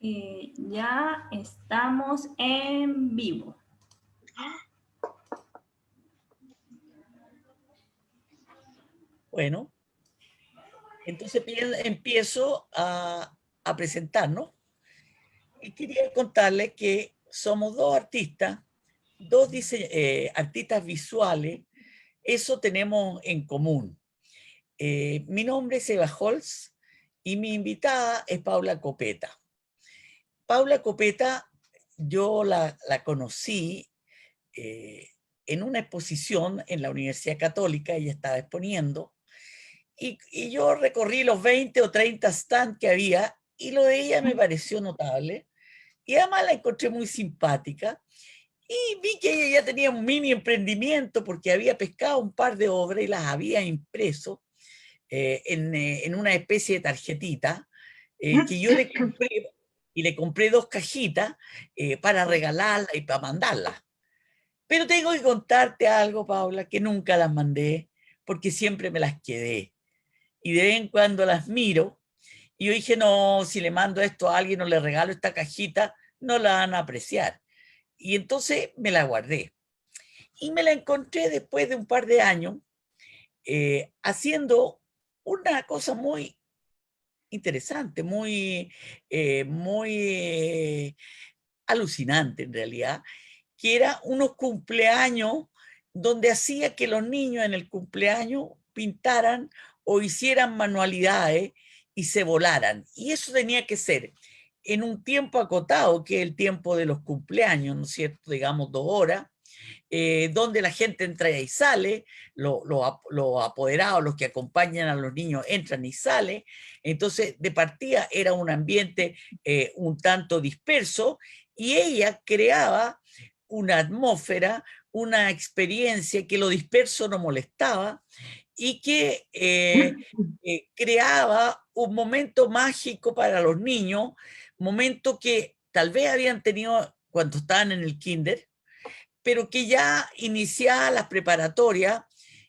Ya estamos en vivo. Bueno, entonces empiezo a presentarnos y quería contarles que somos dos artistas, artistas visuales. Eso tenemos en común. Mi nombre es Eva Holz y mi invitada es Paula Copeta. Paula Copeta yo la conocí en una exposición en la Universidad Católica. Ella estaba exponiendo. Y yo recorrí los 20 o 30 stands que había y lo de ella me pareció notable. Y además la encontré muy simpática. Y vi que ella ya tenía un mini emprendimiento porque había pescado un par de obras y las había impreso en una especie de tarjetita que yo le compré, y le compré 2 cajitas para regalarla y para mandarla. Pero tengo que contarte algo, Paula, que nunca las mandé porque siempre me las quedé. Y de vez en cuando las miro, y yo dije, no, si le mando esto a alguien o le regalo esta cajita, no la van a apreciar. Y entonces me la guardé. Y me la encontré después de un par de años haciendo una cosa muy interesante, muy alucinante en realidad, que era unos cumpleaños donde hacía que los niños en el cumpleaños pintaran o hicieran manualidades y se volaran. Y eso tenía que ser en un tiempo acotado, que es el tiempo de los cumpleaños, ¿no es cierto? Digamos 2 horas, donde la gente entra y sale, los apoderados, los que acompañan a los niños, entran y salen. Entonces, de partida era un ambiente un tanto disperso, y ella creaba una atmósfera, una experiencia que lo disperso no molestaba, y que creaba un momento mágico para los niños, momento que tal vez habían tenido cuando estaban en el kinder, pero que ya iniciadas las preparatorias,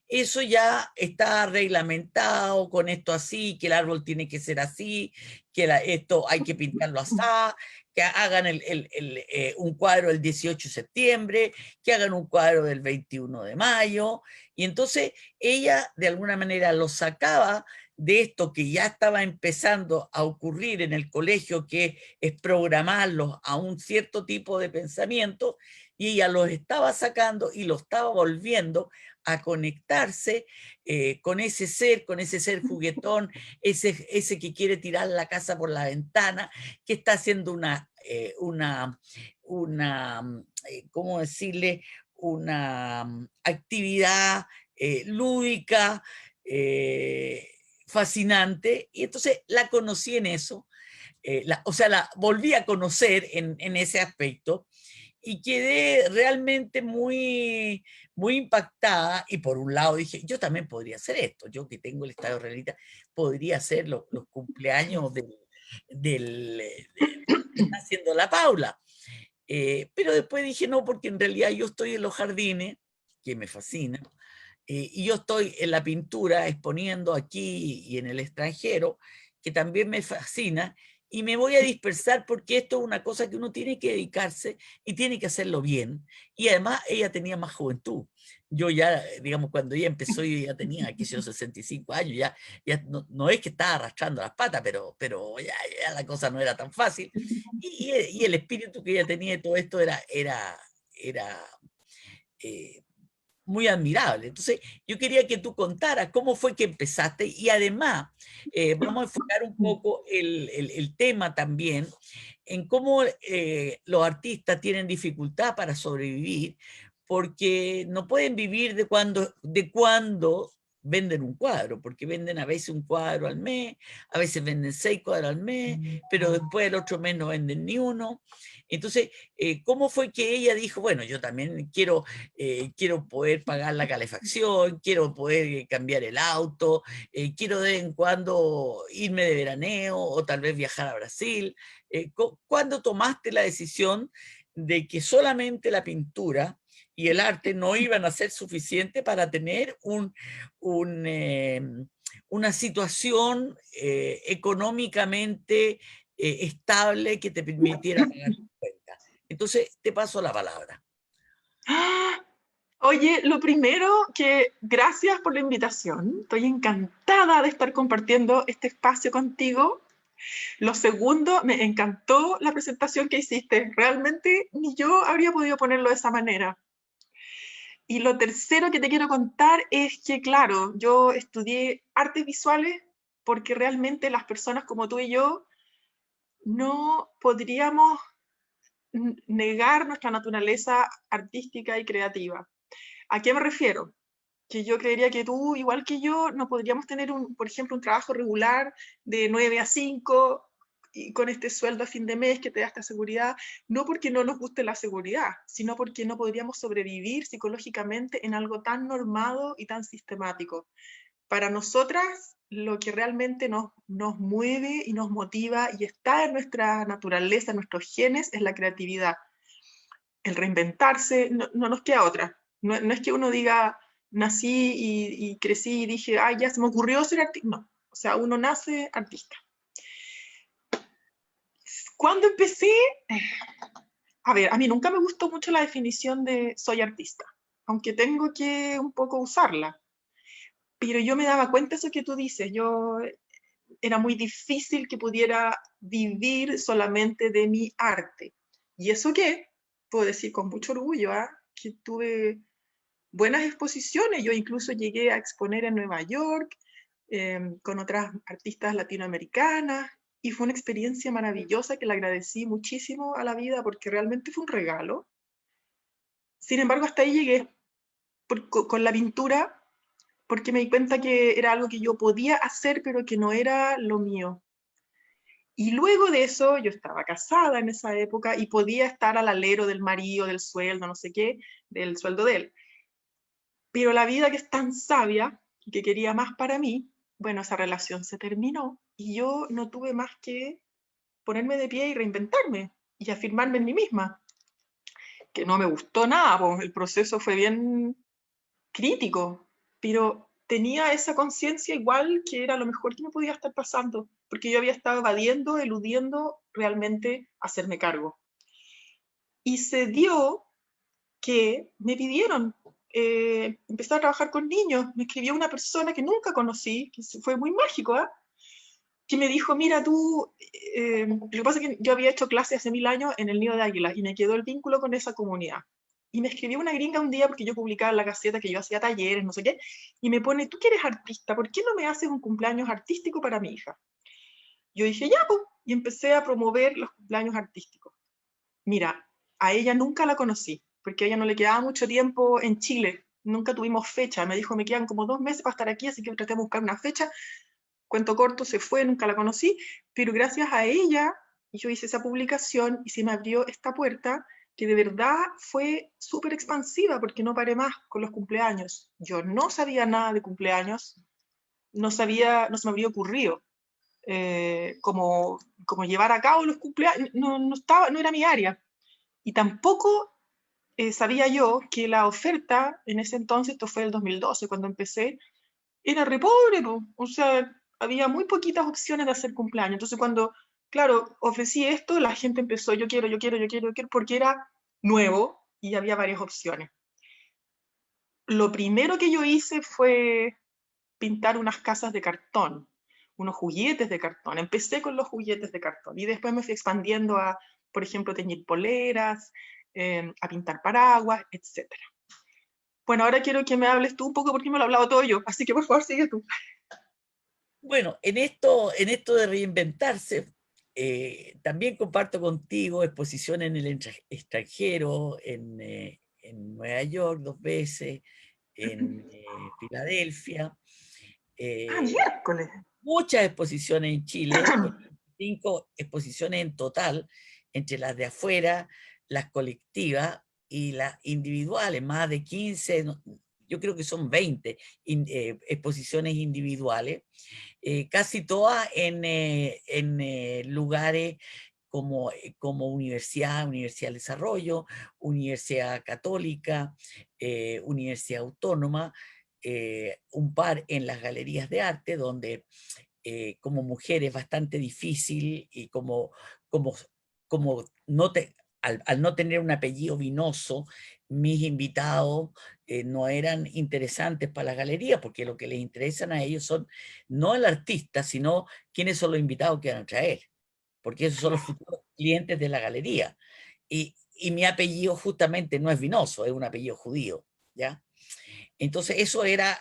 eso ya está reglamentado con esto así, que el árbol tiene que ser así, que esto hay que pintarlo así, que hagan un cuadro el 18 de septiembre, que hagan un cuadro del 21 de mayo, y entonces ella de alguna manera lo sacaba de esto que ya estaba empezando a ocurrir en el colegio, que es programarlos a un cierto tipo de pensamiento, y ella los estaba sacando y los estaba volviendo a conectarse con ese ser juguetón, ese que quiere tirar la casa por la ventana, que está haciendo ¿cómo decirle? Una actividad lúdica, fascinante. Y entonces la conocí en eso, o sea, la volví a conocer en ese aspecto, y quedé realmente muy impactada. Y por un lado dije, yo también podría hacer esto, yo que tengo el Estadio Realita, podría hacer los cumpleaños que está haciendo la Paula. Pero después dije, no, porque en realidad yo estoy en los jardines, que me fascina, y yo estoy en la pintura exponiendo aquí y en el extranjero, que también me fascina, y me voy a dispersar porque esto es una cosa que uno tiene que dedicarse y tiene que hacerlo bien. Y además ella tenía más juventud. Yo ya, digamos, cuando ella empezó, yo ya tenía, qué sé yo, 65 años, ya no es que estaba arrastrando las patas, pero ya la cosa no era tan fácil. Y el espíritu que ella tenía de todo esto era eh, muy admirable. Entonces, yo quería que tú contaras cómo fue que empezaste, y además vamos a enfocar un poco el tema también en cómo los artistas tienen dificultad para sobrevivir, porque no pueden vivir de cuando venden un cuadro, porque venden a veces un cuadro al mes, a veces venden 6 cuadros al mes, pero después el otro mes no venden ni uno. Entonces, ¿cómo fue que ella dijo, bueno, yo también quiero poder pagar la calefacción, quiero poder cambiar el auto, quiero de vez en cuando irme de veraneo o tal vez viajar a Brasil? ¿Cuándo tomaste la decisión de que solamente la pintura y el arte no iban a ser suficiente para tener una situación económicamente estable que te permitiera pagar tu cuenta. Entonces, te paso la palabra. ¡Ah! Oye, lo primero que gracias por la invitación. Estoy encantada de estar compartiendo este espacio contigo. Lo segundo, me encantó la presentación que hiciste. Realmente ni yo habría podido ponerlo de esa manera. Y lo tercero que te quiero contar es que, claro, yo estudié artes visuales porque realmente las personas como tú y yo no podríamos negar nuestra naturaleza artística y creativa. ¿A qué me refiero? Que yo creería que tú, igual que yo, no podríamos tener, por ejemplo, un trabajo regular de 9 a 5 y con este sueldo a fin de mes que te da esta seguridad, no porque no nos guste la seguridad, sino porque no podríamos sobrevivir psicológicamente en algo tan normado y tan sistemático. Para nosotras, lo que realmente nos mueve y nos motiva y está en nuestra naturaleza, en nuestros genes, es la creatividad. El reinventarse, no nos queda otra. No es que uno diga, nací y crecí y dije, ay, ya se me ocurrió ser artista. No, o sea, uno nace artista. Cuando empecé, a ver, a mí nunca me gustó mucho la definición de soy artista, aunque tengo que un poco usarla. Pero yo me daba cuenta de eso que tú dices, yo era muy difícil que pudiera vivir solamente de mi arte. Y eso que, puedo decir con mucho orgullo, ¿eh? Que tuve buenas exposiciones. Yo incluso llegué a exponer en Nueva York con otras artistas latinoamericanas y fue una experiencia maravillosa que le agradecí muchísimo a la vida porque realmente fue un regalo. Sin embargo, hasta ahí llegué con la pintura porque me di cuenta que era algo que yo podía hacer pero que no era lo mío. Y luego de eso, yo estaba casada en esa época y podía estar al alero del marido, del sueldo, no sé qué, del sueldo de él. Pero la vida que es tan sabia y que quería más para mí, bueno, esa relación se terminó y yo no tuve más que ponerme de pie y reinventarme y afirmarme en mí misma, que no me gustó nada, pues el proceso fue bien crítico, pero tenía esa conciencia igual que era lo mejor que me podía estar pasando, porque yo había estado evadiendo, eludiendo realmente hacerme cargo. Y se dio que me pidieron empezar a trabajar con niños. Me escribió una persona que nunca conocí, que fue muy mágico, ¿eh? Que me dijo, mira tú, lo que pasa es que yo había hecho clases hace 1000 años en el Nido de Águilas y me quedó el vínculo con esa comunidad. Y me escribió una gringa un día porque yo publicaba en la Gaceta que yo hacía talleres, no sé qué, y me pone, tú que eres artista, ¿por qué no me haces un cumpleaños artístico para mi hija? Yo dije, ya, pues, y empecé a promover los cumpleaños artísticos. Mira, a ella nunca la conocí, porque a ella no le quedaba mucho tiempo en Chile, nunca tuvimos fecha, me dijo, me quedan como 2 meses para estar aquí, así que traté de buscar una fecha, cuento corto, se fue, nunca la conocí, pero gracias a ella yo hice esa publicación y se me abrió esta puerta que de verdad fue súper expansiva porque no paré más con los cumpleaños. Yo no sabía nada de cumpleaños, no sabía, no se me había ocurrido como llevar a cabo los cumpleaños, no era mi área. Y tampoco sabía yo que la oferta en ese entonces, esto fue el 2012 cuando empecé, era re pobre, po. O sea, había muy poquitas opciones de hacer cumpleaños. Entonces cuando, claro, ofrecí esto, la gente empezó, yo quiero, yo quiero, yo quiero, yo quiero, porque era nuevo y había varias opciones. Lo primero que yo hice fue pintar unas casas de cartón, unos juguetes de cartón. Empecé con los juguetes de cartón y después me fui expandiendo a, por ejemplo, teñir poleras, a pintar paraguas, etcétera. Bueno, ahora quiero que me hables tú un poco porque me lo he hablado todo yo, así que por favor sigue tú. Bueno, en esto de reinventarse, también comparto contigo exposiciones en el extranjero, en Nueva York 2 veces, en Filadelfia, Ah, eh, miércoles. muchas exposiciones en Chile, 5 exposiciones en total, entre las de afuera, las colectivas y las individuales, más de 15, yo creo que son 20 exposiciones individuales, casi todas en lugares como Universidad del Desarrollo, Universidad Católica, Universidad Autónoma, un par en las galerías de arte, donde como mujer es bastante difícil y como, como no te, al no tener un apellido vinoso, mis invitados no eran interesantes para la galería, porque lo que les interesan a ellos son no el artista, sino quiénes son los invitados que van a traer, porque esos son los futuros clientes de la galería. Y mi apellido justamente no es vinoso, es un apellido judío, ¿ya? Entonces eso era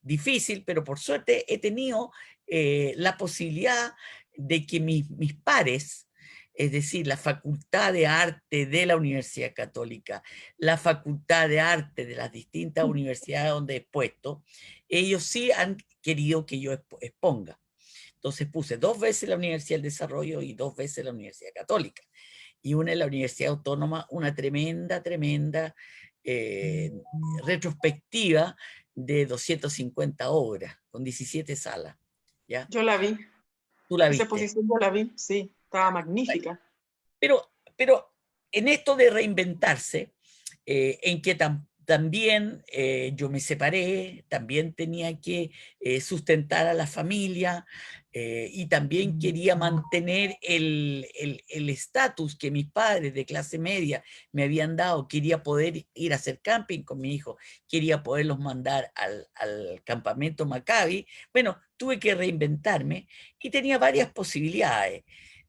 difícil, pero por suerte he tenido la posibilidad de que mis pares, es decir, la Facultad de Arte de la Universidad Católica, la Facultad de Arte de las distintas universidades donde he puesto, ellos sí han querido que yo exponga. Entonces puse 2 veces la Universidad del Desarrollo y 2 veces la Universidad Católica. Y una en la Universidad Autónoma, una tremenda eh, retrospectiva de 250 obras, con 17 salas. ¿Ya? Yo la vi, Tú la esa viste. exposición yo la vi, sí, estaba magnífica. Pero en esto de reinventarse, en que también yo me separé, también tenía que sustentar a la familia y también quería mantener el estatus que mis padres de clase media me habían dado, quería poder ir a hacer camping con mi hijo, quería poderlos mandar al campamento Maccabi. Bueno, tuve que reinventarme y tenía varias posibilidades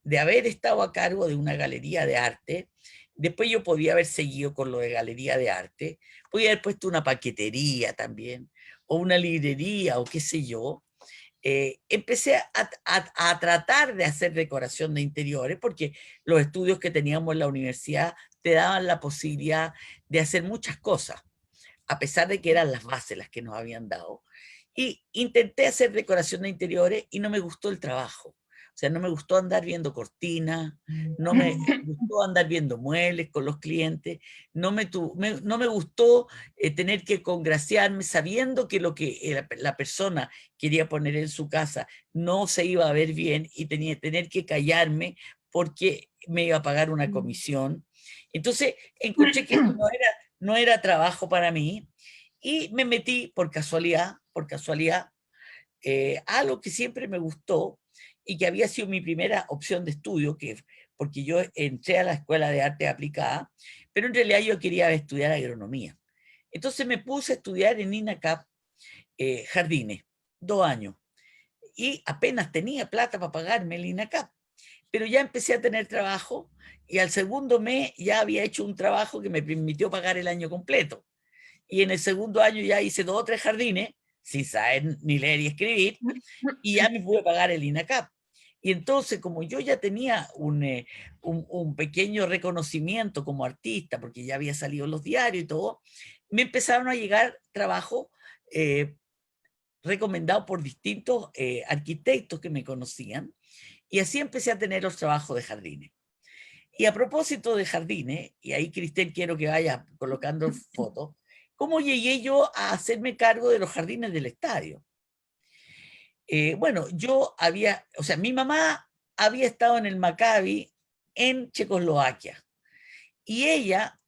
de haber estado a cargo de una galería de arte. Después yo podía haber seguido con lo de galería de arte, podía haber puesto una paquetería también, o una librería, o qué sé yo. Empecé a tratar de hacer decoración de interiores, porque los estudios que teníamos en la universidad te daban la posibilidad de hacer muchas cosas, a pesar de que eran las bases las que nos habían dado. Y intenté hacer decoración de interiores y no me gustó el trabajo. O sea, no me gustó andar viendo cortinas, no me gustó andar viendo muebles con los clientes, no me gustó tener que congraciarme sabiendo que lo que la persona quería poner en su casa no se iba a ver bien y tener que callarme porque me iba a pagar una comisión. Entonces encontré que no era trabajo para mí y me metí por casualidad, algo que siempre me gustó y que había sido mi primera opción de estudio, porque yo entré a la Escuela de Arte Aplicada, pero en realidad yo quería estudiar agronomía. Entonces me puse a estudiar en INACAP jardines, 2 años, y apenas tenía plata para pagarme el INACAP, pero ya empecé a tener trabajo y al segundo mes ya había hecho un trabajo que me permitió pagar el año completo. Y en el segundo año ya hice 2 o 3 jardines, sin saber ni leer y escribir, y ya me pude pagar el INACAP. Y entonces, como yo ya tenía un pequeño reconocimiento como artista, porque ya había salido en los diarios y todo, me empezaron a llegar trabajos recomendados por distintos arquitectos que me conocían, y así empecé a tener los trabajos de jardines. Y a propósito de jardines, y ahí Cristel quiero que vaya colocando fotos, ¿cómo llegué yo a hacerme cargo de los jardines del estadio? Bueno, o sea, mi mamá había estado en el Maccabi en Checoslovaquia. Y ella,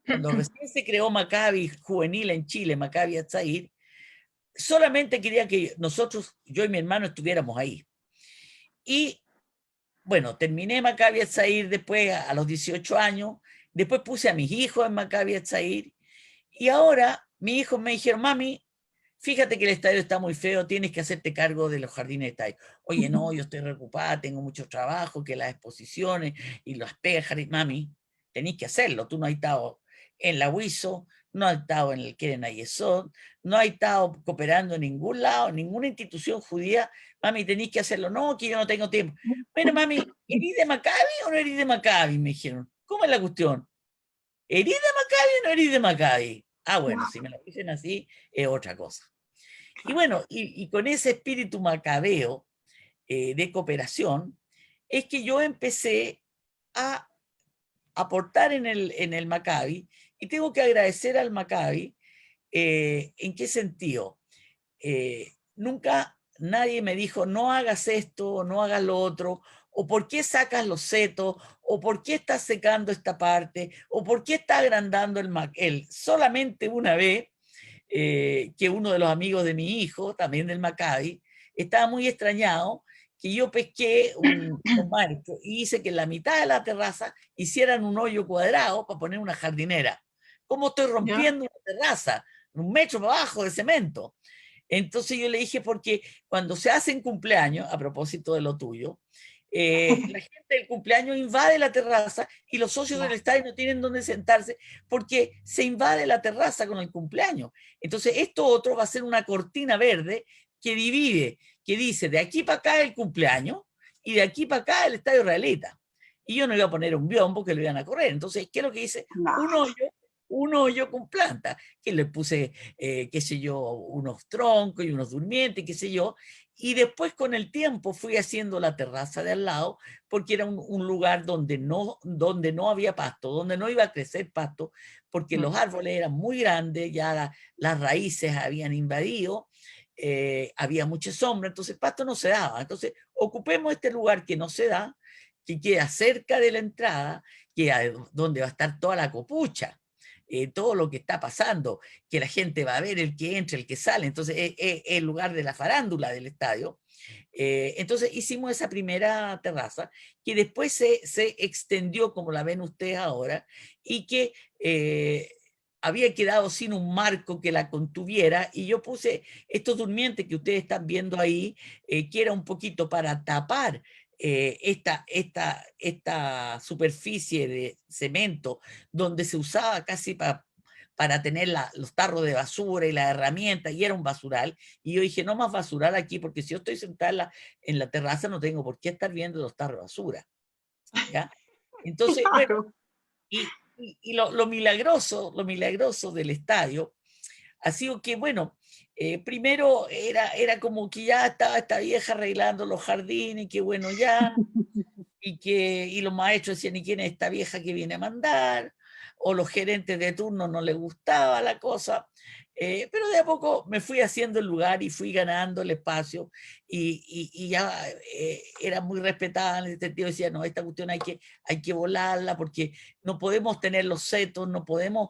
cuando recién se creó Maccabi juvenil en Chile, Maccabi Atzair, solamente quería que nosotros, yo y mi hermano, estuviéramos ahí. Y bueno, terminé Maccabi Atzair después a los 18 años, después puse a mis hijos en Maccabi Atzair, y ahora mis hijos me dijeron, mami, fíjate que el estadio está muy feo, tienes que hacerte cargo de los jardines de estadio. Oye, no, yo estoy preocupada, tengo mucho trabajo, que las exposiciones y las pegas, mami, tenés que hacerlo. Tú no has estado en la WISO, no has estado en el Keren Ayesod, no has estado cooperando en ningún lado, en ninguna institución judía. Mami, tenés que hacerlo. No, que yo no tengo tiempo. Bueno, mami, ¿erís de Maccabi o no erís de Maccabi? Me dijeron. ¿Cómo es la cuestión? ¿Erís de Maccabi o no erís de Maccabi? Ah, bueno, si me lo dicen así, es otra cosa. Y bueno, y con ese espíritu macabeo de cooperación, es que yo empecé a aportar en el Maccabi, y tengo que agradecer al Maccabi. ¿En qué sentido? Nunca nadie me dijo, no hagas esto, no hagas lo otro, o por qué sacas los setos, o por qué estás secando esta parte, o por qué estás agrandando el. Solamente una vez que uno de los amigos de mi hijo, también del Maccabi, estaba muy extrañado que yo pesqué un marco y hice que en la mitad de la terraza hicieran un hoyo cuadrado para poner una jardinera. ¿Cómo estoy ¿Ya? rompiendo una terraza? 1 metro para abajo de cemento. Entonces yo le dije, porque cuando se hacen cumpleaños, a propósito de lo tuyo, la gente del cumpleaños invade la terraza y los socios del Claro. estadio no tienen dónde sentarse porque se invade la terraza con el cumpleaños. Entonces esto otro va a ser una cortina verde que divide, que dice de aquí para acá el cumpleaños y de aquí para acá el estadio Realita. Y yo no iba a poner un biombo que lo iban a correr. Entonces, ¿qué es lo que hice? Claro. Un hoyo con planta, que le puse, qué sé yo, unos troncos y unos durmientes, qué sé yo, y después con el tiempo fui haciendo la terraza de al lado, porque era un lugar donde no había pasto, donde no iba a crecer pasto, porque los árboles eran muy grandes, ya las raíces habían invadido, había mucha sombra, entonces el pasto no se daba. Entonces, ocupemos este lugar que no se da, que queda cerca de la entrada, que donde va a estar toda la copucha, todo lo que está pasando, que la gente va a ver el que entra, el que sale, entonces es el lugar de la farándula del estadio. Entonces hicimos esa primera terraza que después se extendió como la ven ustedes ahora y que había quedado sin un marco que la contuviera y yo puse estos durmientes que ustedes están viendo ahí, que era un poquito para tapar esta superficie de cemento donde se usaba casi para tener los tarros de basura y las herramientas, y era un basural, y yo dije, no más basural aquí, porque si yo estoy sentada en la terraza no tengo por qué estar viendo los tarros de basura, ¿ya? Entonces, bueno, Claro. y lo milagroso del estadio ha sido que, bueno, primero era como que ya estaba esta vieja arreglando los jardines, que bueno, ya, y los maestros decían, ¿y quién es esta vieja que viene a mandar? O los gerentes de turno no les gustaba la cosa, pero de a poco me fui haciendo el lugar y fui ganando el espacio y ya era muy respetada en el sentido, decía, no, esta cuestión hay que volarla porque no podemos tener los setos, no podemos,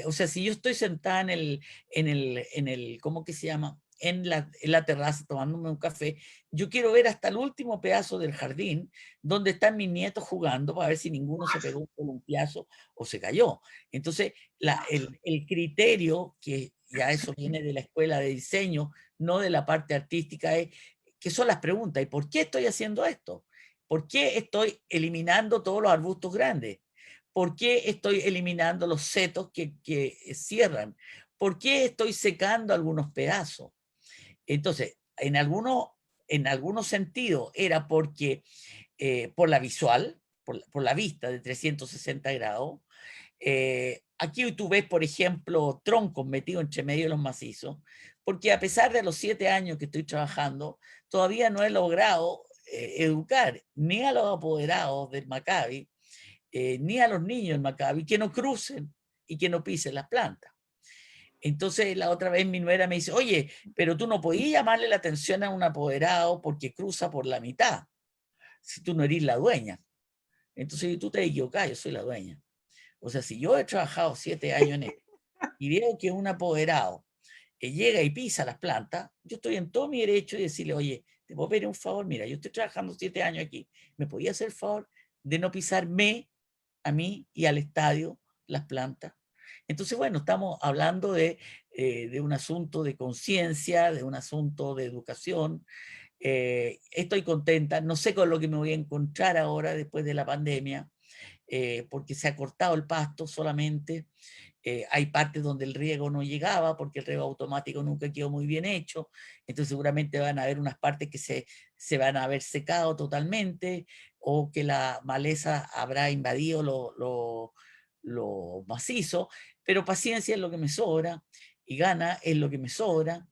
o sea, si yo estoy sentada en el ¿cómo que se llama? En la terraza tomándome un café, yo quiero ver hasta el último pedazo del jardín donde están mis nietos jugando para ver si ninguno se pegó un columpiazo o se cayó. Entonces, el criterio, que ya eso viene de la escuela de diseño, no de la parte artística, es que son las preguntas. ¿Y por qué estoy haciendo esto? ¿Por qué estoy eliminando todos los arbustos grandes? ¿Por qué estoy eliminando los setos que cierran? ¿Por qué estoy secando algunos pedazos? Entonces, en algunos sentidos era porque por la visual, por la vista de 360 grados. Aquí tú ves, por ejemplo, troncos metidos entre medio de los macizos, porque a pesar de los 7 años que estoy trabajando, todavía no he logrado educar ni a los apoderados del Maccabi, ni a los niños del Maccabi, que no crucen y que no pisen las plantas. Entonces la otra vez mi nuera me dice, oye, pero tú no podías llamarle la atención a un apoderado porque cruza por la mitad, si tú no eres la dueña. Entonces tú te equivocas, yo soy la dueña. O sea, si yo he trabajado 7 años en esto y veo que un apoderado llega y pisa las plantas, yo estoy en todo mi derecho de decirle, oye, te puedo pedir un favor, mira, yo estoy trabajando 7 años aquí, ¿me podía hacer el favor de no pisarme a mí y al estadio las plantas? Entonces, bueno, estamos hablando de un asunto de conciencia, de un asunto de educación. Estoy contenta, no sé con lo que me voy a encontrar ahora después de la pandemia, porque se ha cortado el pasto solamente. Hay partes donde el riego no llegaba porque el riego automático nunca quedó muy bien hecho, entonces seguramente van a haber unas partes que se van a haber secado totalmente o que la maleza habrá invadido lo macizo, pero paciencia es lo que me sobra y gana es lo que me sobra.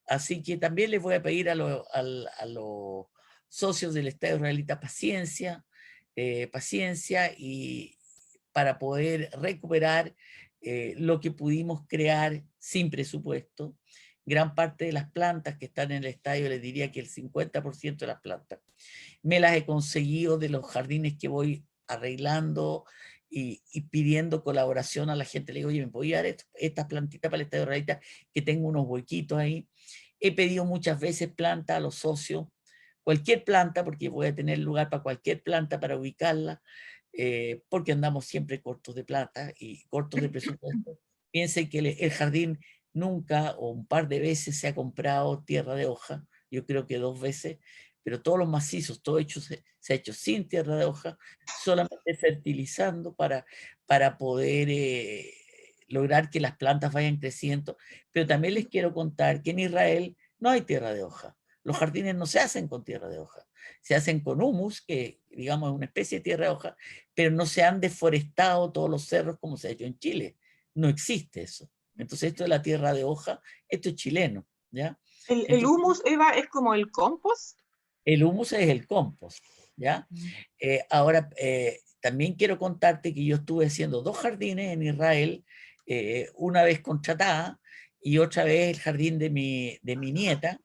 Así que también les voy a pedir a los socios del Estado israelita paciencia y para poder recuperar lo que pudimos crear sin presupuesto. Gran parte de las plantas que están en el estadio, les diría que el 50% de las plantas, me las he conseguido de los jardines que voy arreglando y pidiendo colaboración a la gente. Le digo, oye, ¿me podía dar estas plantitas para el estadio realista? Que tengo unos huequitos ahí. He pedido muchas veces planta a los socios, cualquier planta, porque voy a tener lugar para cualquier planta para ubicarla, porque andamos siempre cortos de plata y cortos de presupuesto. Piensen que el jardín nunca o un par de veces se ha comprado tierra de hoja, yo creo que 2 veces, pero todos los macizos, todo hecho, se ha hecho sin tierra de hoja, solamente fertilizando para poder lograr que las plantas vayan creciendo. Pero también les quiero contar que en Israel no hay tierra de hoja. Los jardines no se hacen con tierra de hoja, se hacen con humus, que digamos es una especie de tierra de hoja, pero no se han deforestado todos los cerros como se ha hecho en Chile. No existe eso. Entonces esto de la tierra de hoja, esto es chileno, ¿ya? El Entonces, humus, Eva, es como el compost. el humus es el compost, ¿ya? Ahora, también quiero contarte que yo estuve haciendo 2 jardines en Israel, una vez contratada y otra vez el jardín de mi nieta,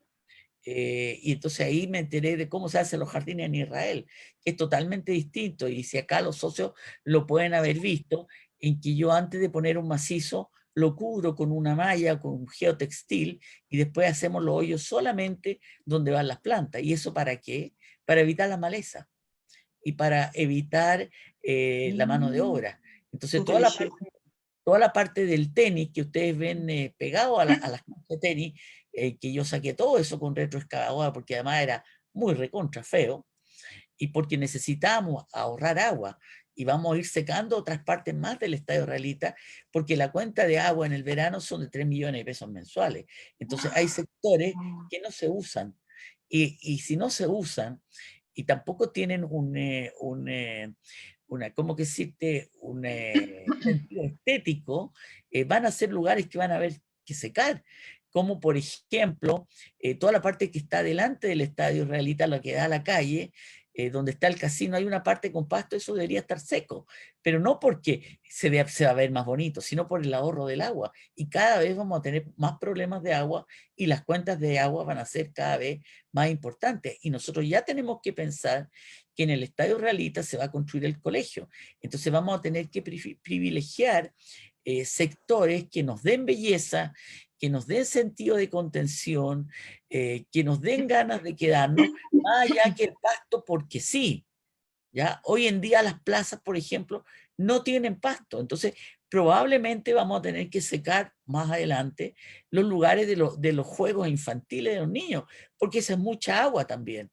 y entonces ahí me enteré de cómo se hacen los jardines en Israel, que es totalmente distinto, y si acá los socios lo pueden haber visto, en que yo antes de poner un macizo, lo cubro con una malla, con un geotextil, y después hacemos los hoyos solamente donde van las plantas. ¿Y eso para qué? Para evitar la maleza y para evitar la mano de obra. Entonces Inteligente. toda la parte del tenis que ustedes ven pegado a las canchas de tenis, que yo saqué todo eso con retroexcavadora porque además era muy recontra feo y porque necesitábamos ahorrar agua y vamos a ir secando otras partes más del estadio israelita porque la cuenta de agua en el verano son de 3 millones de pesos mensuales. Entonces hay sectores que no se usan y si no se usan y tampoco tienen ¿cómo que decirte? Un sentido estético, van a ser lugares que van a haber que secar, como por ejemplo, toda la parte que está delante del estadio israelita, la que da a la calle, donde está el casino, hay una parte con pasto, eso debería estar seco, pero no porque se va a ver más bonito, sino por el ahorro del agua. Y cada vez vamos a tener más problemas de agua y las cuentas de agua van a ser cada vez más importantes. Y nosotros ya tenemos que pensar que en el estadio israelita se va a construir el colegio. Entonces vamos a tener que privilegiar sectores que nos den belleza, que nos den sentido de contención, que nos den ganas de quedarnos, más allá que el pasto porque sí. ¿Ya? Hoy en día las plazas, por ejemplo, no tienen pasto, entonces probablemente vamos a tener que secar más adelante los lugares de los juegos infantiles de los niños, porque esa es mucha agua también.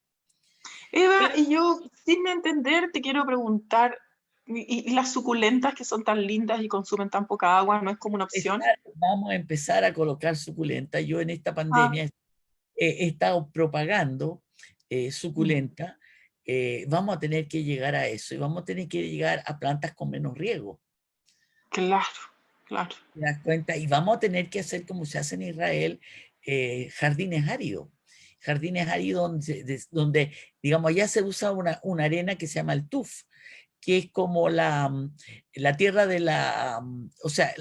Eva, Pero y yo, sin entender, te quiero preguntar, ¿y las suculentas que son tan lindas y consumen tan poca agua, no es como una opción? vamos a empezar a colocar suculenta. Yo en esta Ah, pandemia he estado propagando suculenta. Vamos a tener que llegar a eso y vamos a tener que llegar a plantas con menos riego. claro, claro. ¿Te das cuenta? Y vamos a tener que hacer como se hace en Israel, jardines áridos. Jardines áridos donde, digamos, allá se usa una arena que se llama el tuf, que es como la tierra de o sea,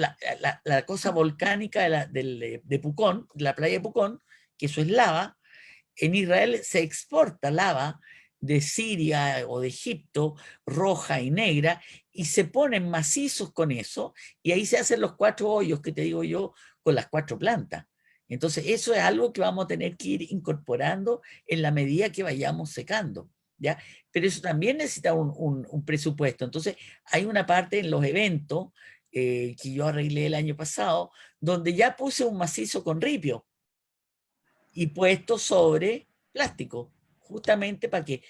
la cosa volcánica de Pucón, de la playa de Pucón, que eso es lava. En Israel se exporta lava de Siria o de Egipto, roja y negra, y se ponen macizos con eso, y ahí se hacen los 4 hoyos que te digo yo, con las 4 plantas. Entonces, eso es algo que vamos a tener que ir incorporando en la medida que vayamos secando, ¿ya? Pero eso también necesita un presupuesto. Entonces, hay una parte en los eventos que yo arreglé el año pasado, donde ya puse un macizo con ripio y puesto sobre plástico, justamente para que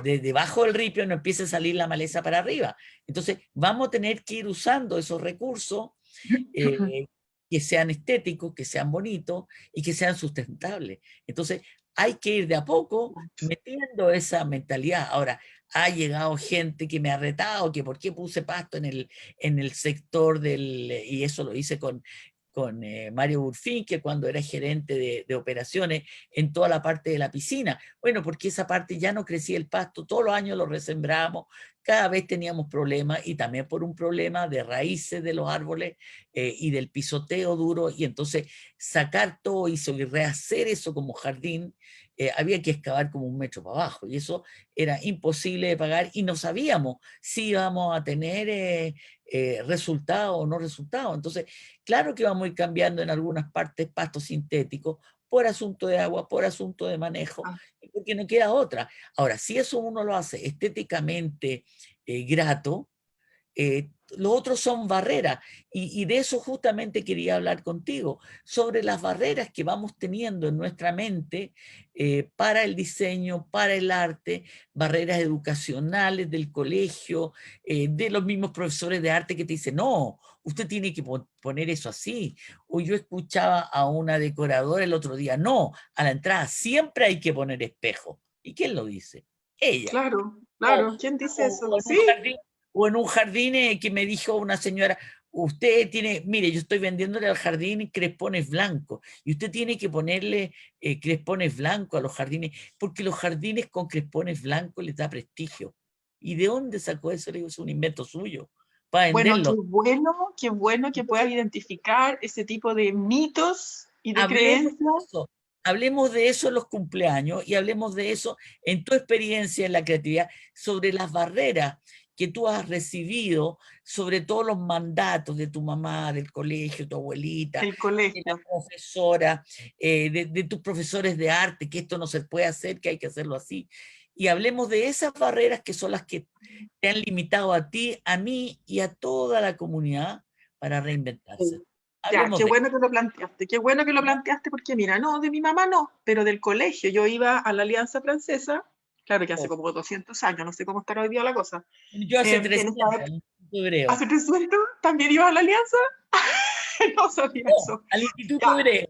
de debajo del ripio no empiece a salir la maleza para arriba. Entonces, vamos a tener que ir usando esos recursos que sean estéticos, que sean bonitos y que sean sustentables. Entonces, hay que ir de a poco metiendo esa mentalidad. Ahora, ha llegado gente que me ha retado que por qué puse pasto en el sector y eso lo hice con Mario Burfín, que cuando era gerente de operaciones en toda la parte de la piscina. Bueno, porque esa parte ya no crecía el pasto, todos los años lo resembramos, cada vez teníamos problemas y también por un problema de raíces de los árboles y del pisoteo duro, y entonces sacar todo eso y rehacer eso como jardín, había que excavar como 1 metro para abajo, y eso era imposible de pagar y no sabíamos si íbamos a tener resultado o no resultado. Entonces, claro que vamos a ir cambiando en algunas partes pasto sintético, por asunto de agua, por asunto de manejo, Ah, porque no queda otra. Ahora, si eso uno lo hace estéticamente grato, los otros son barreras, y de eso justamente quería hablar contigo, sobre las barreras que vamos teniendo en nuestra mente para el diseño, para el arte, barreras educacionales del colegio, de los mismos profesores de arte que te dicen, no, usted tiene que poner eso así. O yo escuchaba a una decoradora el otro día, no, a la entrada siempre hay que poner espejo. ¿Y quién lo dice? Ella. claro, O, claro. ¿Quién dice eso? o Sí, en un jardín que me dijo una señora, usted tiene, mire, yo estoy vendiéndole al jardín crespones blancos, y usted tiene que ponerle crespones blancos a los jardines, porque los jardines con crespones blancos les da prestigio. ¿Y de dónde sacó eso? Le digo, es un invento suyo, para bueno, venderlo. qué bueno que puedas Entonces, identificar ese tipo de mitos y de hablemos de creencias. eso. Hablemos de eso en los cumpleaños y hablemos de eso en tu experiencia en la creatividad, sobre las barreras que tú has recibido, sobre todos los mandatos de tu mamá, del colegio, tu abuelita, El de la colegio. profesora, de tus profesores de arte, que esto no se puede hacer, que hay que hacerlo así. Y hablemos de esas barreras que son las que te han limitado a ti, a mí y a toda la comunidad para reinventarse. Sí. Ya, Hablemos qué de bueno que lo planteaste, qué bueno que lo eso. planteaste porque mira, no, de mi mamá no, pero del colegio. Yo iba a la Alianza Francesa, claro que hace como 200 años, no sé cómo estará hoy día la cosa. Yo hace En esa 300, época, en hebreo. ¿hace 300 también ibas a la Alianza? No sabía No, eso. al Instituto Ya. Hebreo.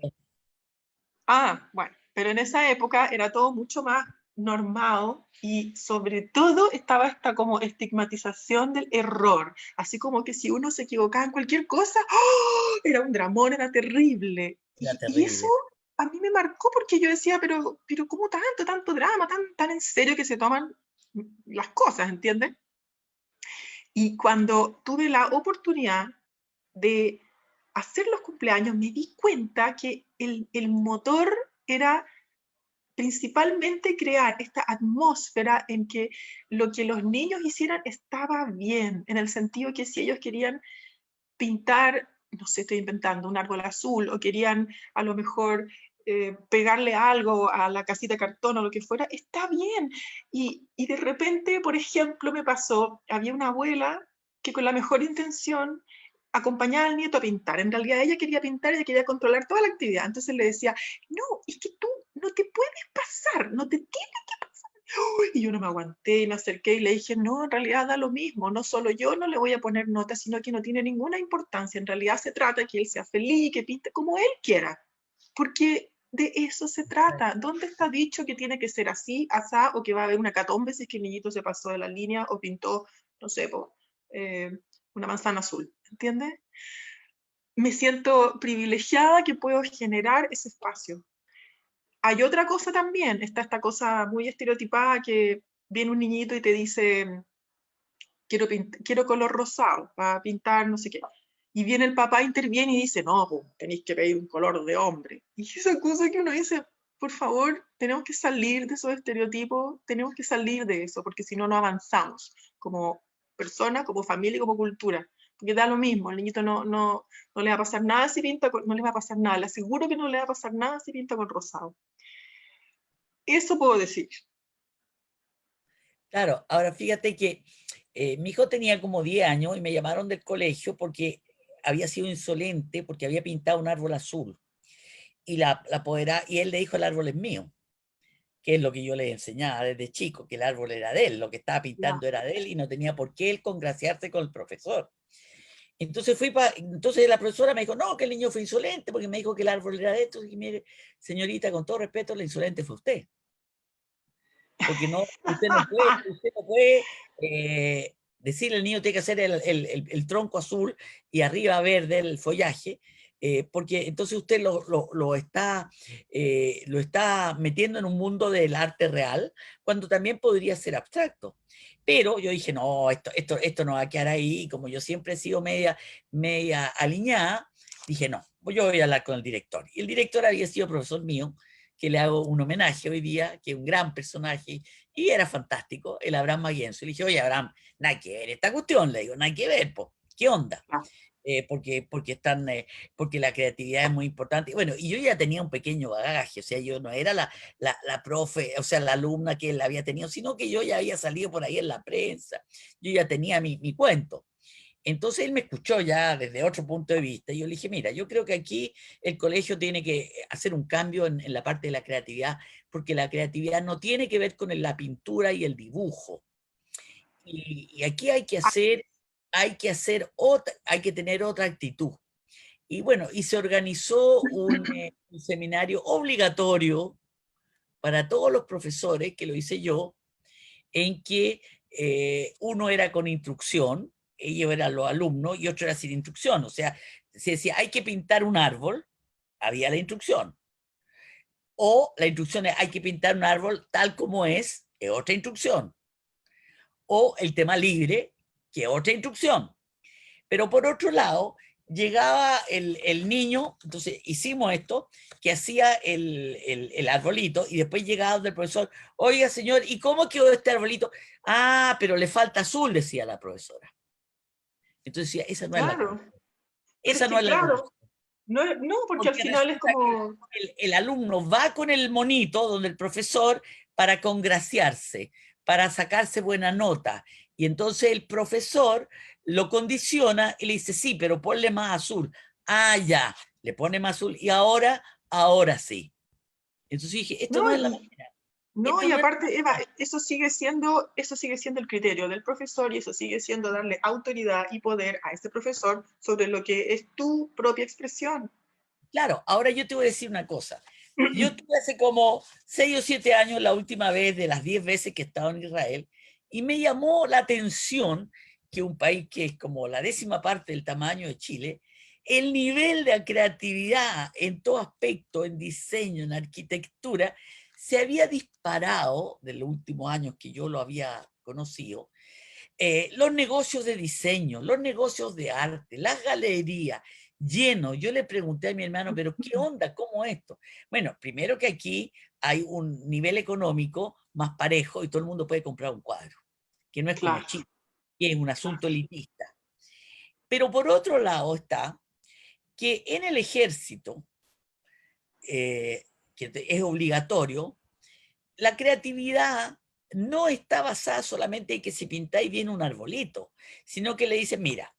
Ah, bueno, pero en esa época era todo mucho más normado y sobre todo estaba esta como estigmatización del error, así como que si uno se equivocaba en cualquier cosa, ¡oh!, era un dramón, era terrible. Era Y eso terrible. a mí me marcó porque yo decía, pero ¿cómo tanto drama, tan en serio que se toman las cosas, ¿entiendes? Y cuando tuve la oportunidad de hacer los cumpleaños, me di cuenta que el motor era principalmente crear esta atmósfera en que lo que los niños hicieran estaba bien, en el sentido que si ellos querían pintar, no sé, estoy inventando, un árbol azul, o querían a lo mejor pegarle algo a la casita de cartón o lo que fuera, está bien. Y de repente, por ejemplo, me pasó, había una abuela que con la mejor intención acompañaba al nieto a pintar. En realidad ella quería pintar, ella quería controlar toda la actividad. Entonces le decía, no, es que tú no te puedes pasar, no te tienes que pasar. Y yo no me aguanté, me acerqué y le dije, no, en realidad da lo mismo, no solo yo no le voy a poner nota, sino que no tiene ninguna importancia. En realidad se trata de que él sea feliz, que pinte como él quiera, porque de eso se trata. ¿Dónde está dicho que tiene que ser así, asá, o que va a haber una catombe si es que el niñito se pasó de la línea o pintó, no sé, eh, una manzana azul? ¿Entiendes? Me siento privilegiada que puedo generar ese espacio. Hay otra cosa también, está esta cosa muy estereotipada que viene un niñito y te dice, quiero color rosado para pintar no sé qué. Y viene el papá, interviene y dice, no, pues, tenéis que pedir un color de hombre. Y esa cosa que uno dice, por favor, tenemos que salir de esos estereotipos, tenemos que salir de eso, porque si no, no avanzamos como persona, como familia y como cultura. Porque da lo mismo, el niñito no le va a pasar nada si pinta no le va a pasar nada, le aseguro que no le va a pasar nada si pinta con rosado. Eso puedo decir. Claro, ahora fíjate que mi hijo tenía como 10 años y me llamaron del colegio porque había sido insolente, porque había pintado un árbol azul. Y y él le dijo, el árbol es mío, que es lo que yo le enseñaba desde chico, que el árbol era de él, lo que estaba Ya. pintando era de él y no tenía por qué él congraciarse con el profesor. Entonces la profesora me dijo, no, que el niño fue insolente porque me dijo que el árbol era de esto. Y mire, señorita, con todo respeto, la insolente fue usted. Porque no, usted no puede decirle al niño tiene que hacer el tronco azul y arriba verde el follaje, porque entonces usted lo está metiendo en un mundo del arte real, cuando también podría ser abstracto. Pero yo dije, no, esto no va a quedar ahí, y como yo siempre he sido media alineada, dije, no, pues yo voy a hablar con el director. Y el director había sido profesor mío, que le hago un homenaje hoy día, que es un gran personaje, y era fantástico, el Abraham Maguenzo. Y le dije, oye, Abraham, nada que ver esta cuestión, le digo, nada que ver, po. ¿Qué onda? Ya. porque la creatividad es muy importante. Y bueno, y yo ya tenía un pequeño bagaje, o sea, yo no era la profe, o sea, la alumna que él había tenido, sino que yo ya había salido por ahí en la prensa, yo ya tenía mi cuento. Entonces él me escuchó ya desde otro punto de vista y yo le dije, mira, yo creo que aquí el colegio tiene que hacer un cambio en la parte de la creatividad, porque la creatividad no tiene que ver con la pintura y el dibujo. Y aquí hay que tener otra actitud. Y bueno, y se organizó un seminario obligatorio para todos los profesores, que lo hice yo, en que uno era con instrucción, ellos eran los alumnos, y otro era sin instrucción. O sea, se decía, hay que pintar un árbol, había la instrucción. O la instrucción es, hay que pintar un árbol tal como es otra instrucción. O el tema libre, que es otra instrucción. Pero por otro lado, llegaba el niño, entonces hicimos esto, que hacía el arbolito, y después llegaba del profesor, oiga señor, ¿y cómo quedó este arbolito? Ah, pero le falta azul, decía la profesora. Entonces decía, esa no es la Claro, corrección. pero es Esa no que es la claro, corrección. no, porque al Porque final es resulta que como, el alumno va con el monito donde el profesor para congraciarse, para sacarse buena nota. Y entonces el profesor lo condiciona y le dice, sí, pero ponle más azul. Ah, ya, le pone más azul. Y ahora sí. Entonces dije, esto no no, es la manera. no, Esto y no es aparte, la Eva, manera. eso sigue siendo el criterio del profesor y eso sigue siendo darle autoridad y poder a ese profesor sobre lo que es tu propia expresión. Claro, ahora yo te voy a decir una cosa. Yo estuve hace como 6 o 7 años la última vez de las 10 veces que he estado en Israel y me llamó la atención que un país que es como la 10ª parte del tamaño de Chile, el nivel de creatividad en todo aspecto, en diseño, en arquitectura, se había disparado de los últimos años que yo lo había conocido. Los negocios de diseño, los negocios de arte, las galerías, lleno. Yo le pregunté a mi hermano, pero ¿qué onda? ¿Cómo esto? Bueno, primero que aquí hay un nivel económico más parejo y todo el mundo puede comprar un cuadro, que no es como Claro, Chile, que es un claro. asunto elitista. Pero por otro lado está que en el ejército, que es obligatorio, la creatividad no está basada solamente en que si pintáis bien un arbolito, sino que le dicen, mira,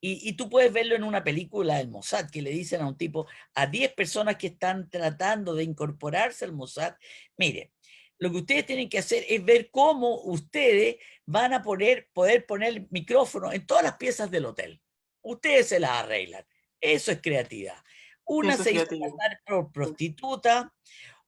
y tú puedes verlo en una película del Mossad, que le dicen a un tipo, a 10 personas que están tratando de incorporarse al Mossad, mire, lo que ustedes tienen que hacer es ver cómo ustedes van a poder poner el micrófono en todas las piezas del hotel. Ustedes se las arreglan. Eso es creatividad. Una Eso es se hizo creativo. pasar por prostituta,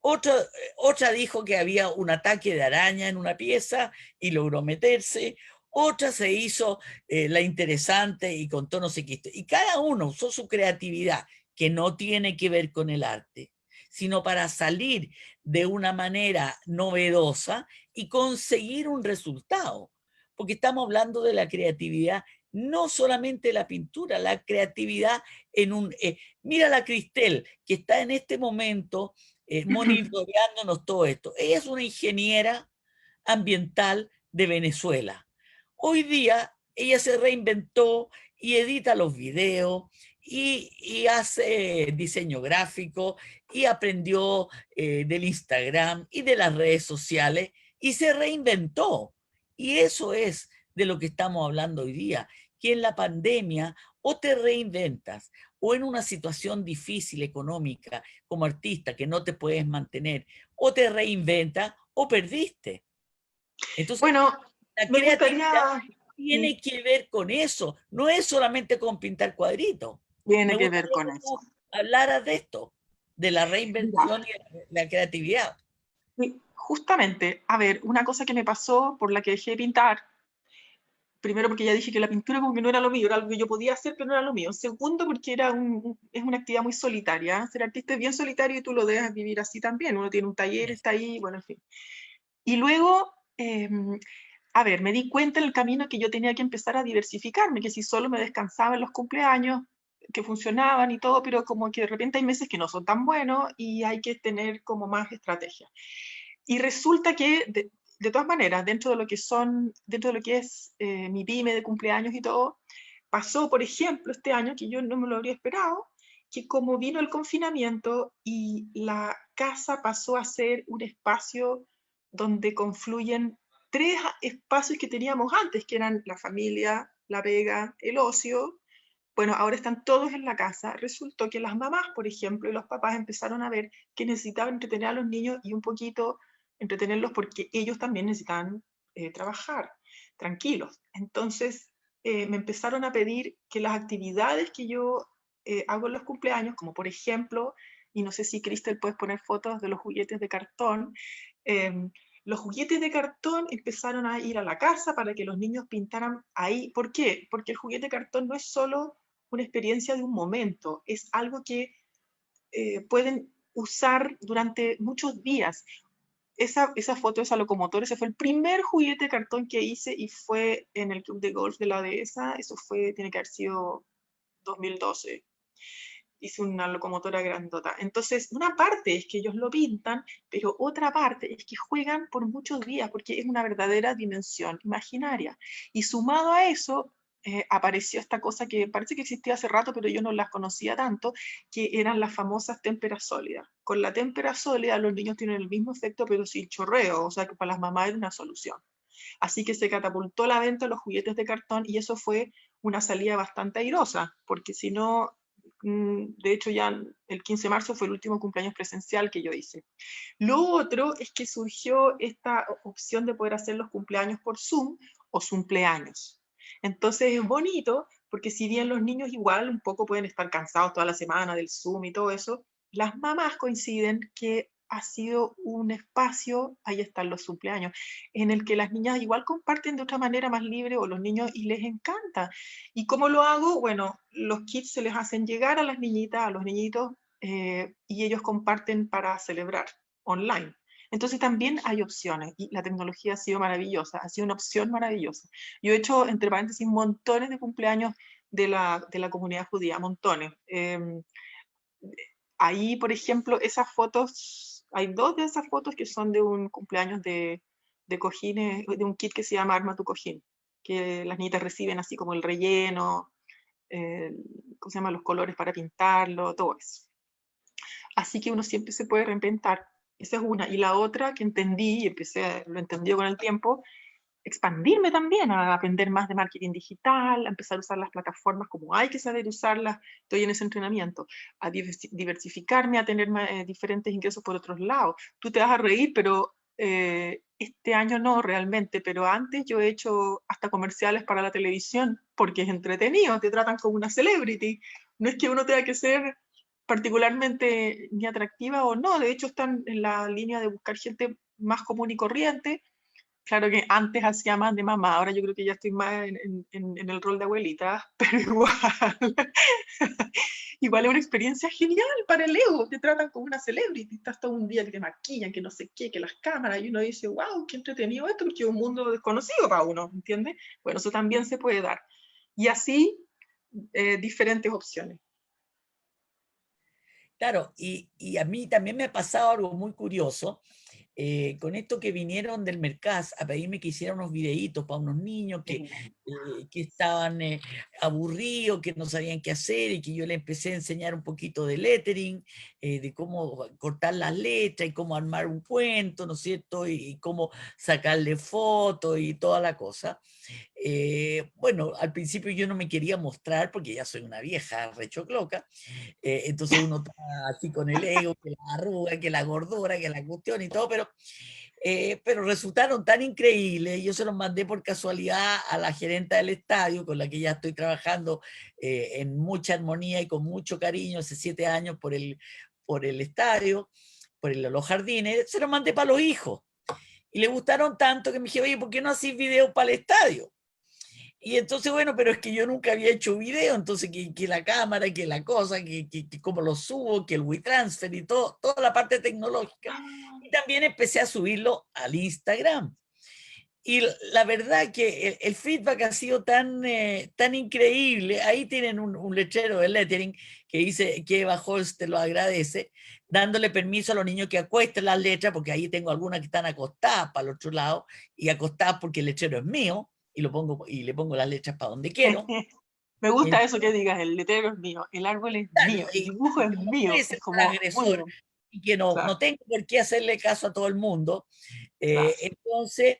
otra dijo que había un ataque de araña en una pieza y logró meterse. Otra se hizo la interesante y contó no sé qué. Y cada uno usó su creatividad, que no tiene que ver con el arte, sino para salir de una manera novedosa y conseguir un resultado. Porque estamos hablando de la creatividad, no solamente la pintura, la creatividad en un... mira la Cristel, que está en este momento monitoreándonos todo esto. Ella es una ingeniera ambiental de Venezuela. Hoy día ella se reinventó y edita los videos y hace diseño gráfico y aprendió del Instagram y de las redes sociales y se reinventó. Y eso es de lo que estamos hablando hoy día, que en la pandemia o te reinventas o en una situación difícil económica como artista que no te puedes mantener, o te reinventas o perdiste. Entonces, Bueno, la me creatividad gustaría, tiene que ver con eso, no es solamente con pintar cuadritos. tiene Me que ver gustaría con que eso. tú hablaras de esto, de la Mira, reinvención y la creatividad. sí, justamente, a ver, una cosa que me pasó por la que dejé de pintar, primero porque ya dije que la pintura como que no era lo mío, era algo que yo podía hacer, pero no era lo mío. Segundo, porque es una actividad muy solitaria. Ser artista es bien solitario y tú lo dejas vivir así también. Uno tiene un taller, está ahí, bueno, en fin. Y luego, a ver, me di cuenta en el camino que yo tenía que empezar a diversificarme, que si solo me descansaba en los cumpleaños, que funcionaban y todo, pero como que de repente hay meses que no son tan buenos y hay que tener como más estrategia. Y resulta que, de todas maneras, dentro de lo que es mi pyme de cumpleaños y todo, pasó, por ejemplo, este año, que yo no me lo habría esperado, que como vino el confinamiento y la casa pasó a ser un espacio donde confluyen 3 espacios que teníamos antes, que eran la familia, la pega, el ocio. Bueno, ahora están todos en la casa. Resultó que las mamás, por ejemplo, y los papás empezaron a ver que necesitaban entretener a los niños y un poquito entretenerlos porque ellos también necesitaban trabajar tranquilos. Entonces, me empezaron a pedir que las actividades que yo hago en los cumpleaños, como por ejemplo, y no sé si Cristel puedes poner fotos de los juguetes de cartón, los juguetes de cartón empezaron a ir a la casa para que los niños pintaran ahí. ¿Por qué? Porque el juguete de cartón no es solo una experiencia de un momento, es algo que pueden usar durante muchos días. Esa foto, esa locomotora, ese fue el primer juguete de cartón que hice y fue en el club de golf de la dehesa. Eso fue, tiene que haber sido 2012. Hice una locomotora grandota. Entonces, una parte es que ellos lo pintan, pero otra parte es que juegan por muchos días, porque es una verdadera dimensión imaginaria. Y sumado a eso, apareció esta cosa que parece que existía hace rato, pero yo no las conocía tanto, que eran las famosas témperas sólidas. Con la témpera sólida los niños tienen el mismo efecto, pero sin chorreo, o sea que para las mamás era una solución. Así que se catapultó la venta de los juguetes de cartón y eso fue una salida bastante airosa, porque si no, de hecho ya el 15 de marzo fue el último cumpleaños presencial que yo hice. Lo otro es que surgió esta opción de poder hacer los cumpleaños por Zoom o Zoompleaños. Entonces es bonito porque si bien los niños igual un poco pueden estar cansados toda la semana del Zoom y todo eso, las mamás coinciden que ha sido un espacio, ahí están los cumpleaños, en el que las niñas igual comparten de otra manera más libre o los niños y les encanta. ¿Y cómo lo hago? Bueno, los kits se les hacen llegar a las niñitas, a los niñitos, y ellos comparten para celebrar online. Entonces también hay opciones y la tecnología ha sido maravillosa, ha sido una opción maravillosa. Yo he hecho, entre paréntesis, montones de cumpleaños de la comunidad judía, montones. Ahí, por ejemplo, esas fotos, hay 2 de esas fotos que son de un cumpleaños de cojines, de un kit que se llama Arma tu cojín, que las niñitas reciben así como el relleno, ¿cómo se llama? Los colores para pintarlo, todo eso. Así que uno siempre se puede reinventar. Esa es una. Y la otra que entendí, y lo entendí con el tiempo, expandirme también, a aprender más de marketing digital, a empezar a usar las plataformas como hay que saber usarlas, estoy en ese entrenamiento, a diversificarme, a tener diferentes ingresos por otros lados. Tú te vas a reír, pero este año no realmente, pero antes yo he hecho hasta comerciales para la televisión, porque es entretenido, te tratan como una celebrity, no es que uno tenga que ser particularmente ni atractiva o no, de hecho están en la línea de buscar gente más común y corriente. Claro que antes hacía más de mamá, ahora yo creo que ya estoy más en el rol de abuelita, pero igual es una experiencia genial para el ego, te tratan como una celebrity, estás todo un día que te maquillan, que no sé qué, que las cámaras, y uno dice, wow, qué entretenido esto, porque es un mundo desconocido para uno, ¿entiendes? Bueno, eso también se puede dar. Y así, diferentes opciones. Claro, y a mí también me ha pasado algo muy curioso. Con esto que vinieron del Mercaz a pedirme que hiciera unos videitos para unos niños que estaban aburridos, que no sabían qué hacer, y que yo les empecé a enseñar un poquito de lettering, de cómo cortar las letras y cómo armar un cuento, ¿no es cierto? Y cómo sacarle fotos y toda la cosa. Bueno, al principio yo no me quería mostrar porque ya soy una vieja rechocloca, entonces uno está así con el ego, que la arruga, que la gordura, que la cuestión y todo, pero resultaron tan increíbles. Yo se los mandé por casualidad a la gerenta del estadio, con la que ya estoy trabajando en mucha armonía y con mucho cariño hace 7 años por el estadio, los jardines. Se los mandé para los hijos. Y le gustaron tanto que me dije, oye, ¿por qué no hacís videos para el estadio? Y entonces, bueno, pero es que yo nunca había hecho video, entonces que la cámara, que la cosa, que cómo lo subo, que el WeTransfer y todo, toda la parte tecnológica. Y también empecé a subirlo al Instagram. Y la verdad que el feedback ha sido tan increíble. Ahí tienen un letrero de lettering que dice que Eva Holst te lo agradece, dándole permiso a los niños que acuesten las letras, porque ahí tengo algunas que están acostadas para el otro lado, y acostadas porque el letrero es mío, y le pongo las letras para donde quiero. Me gusta eso que Entonces, digas, el letrero es mío, el árbol es claro, mío, el dibujo es que no mío. puede Es ser como muy transgresor bueno. y que no Claro, tengo por qué hacerle caso a todo el mundo. claro. Entonces,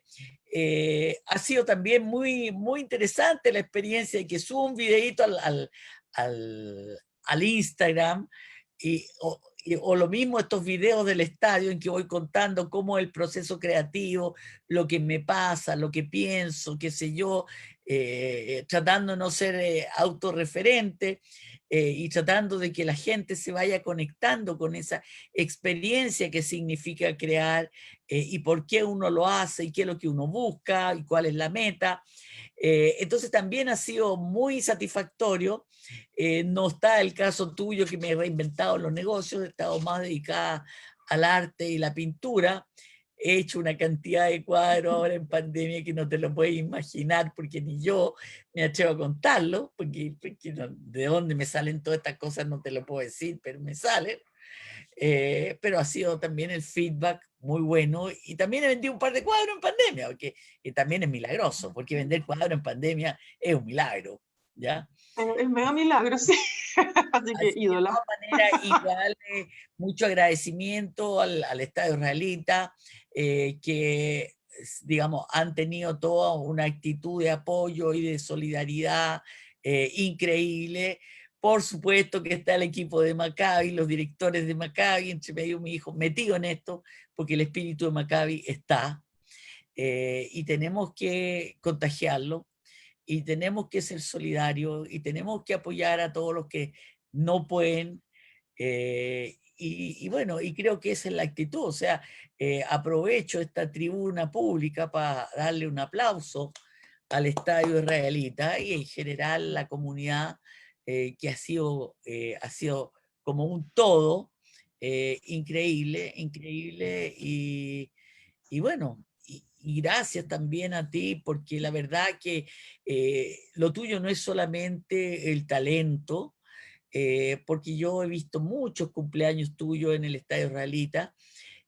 ha sido también muy, muy interesante la experiencia de que subo un videito al Instagram o lo mismo estos videos del estadio en que voy contando cómo es el proceso creativo, lo que me pasa, lo que pienso, qué sé yo, tratando de no ser autorreferente y tratando de que la gente se vaya conectando con esa experiencia que significa crear y por qué uno lo hace y qué es lo que uno busca y cuál es la meta. Entonces también ha sido muy satisfactorio. No está el caso tuyo que me he reinventado en los negocios, he estado más dedicada al arte y la pintura. He hecho una cantidad de cuadros ahora en pandemia que no te lo puedes imaginar porque ni yo me atrevo a contarlo, porque de dónde me salen todas estas cosas no te lo puedo decir, pero me salen. Pero ha sido también el feedback muy bueno y también he vendido un par de cuadros en pandemia, porque también es milagroso, porque vender cuadros en pandemia es un milagro, ¿ya? Es medio milagro, sí. Así que Así que de ídola. todas maneras, igual mucho agradecimiento al Estado israelita, que, digamos, han tenido toda una actitud de apoyo y de solidaridad increíble. Por supuesto que está el equipo de Maccabi, los directores de Maccabi, entre medio mi hijo metido en esto, porque el espíritu de Maccabi está, y tenemos que contagiarlo y tenemos que ser solidarios y tenemos que apoyar a todos los que no pueden. Y bueno, y creo que esa es la actitud. O sea, aprovecho esta tribuna pública para darle un aplauso al Estadio israelita y en general la comunidad que ha sido como un todo increíble, increíble y bueno, y gracias también a ti, porque la verdad que lo tuyo no es solamente el talento, porque yo he visto muchos cumpleaños tuyos en el Estadio Israelita,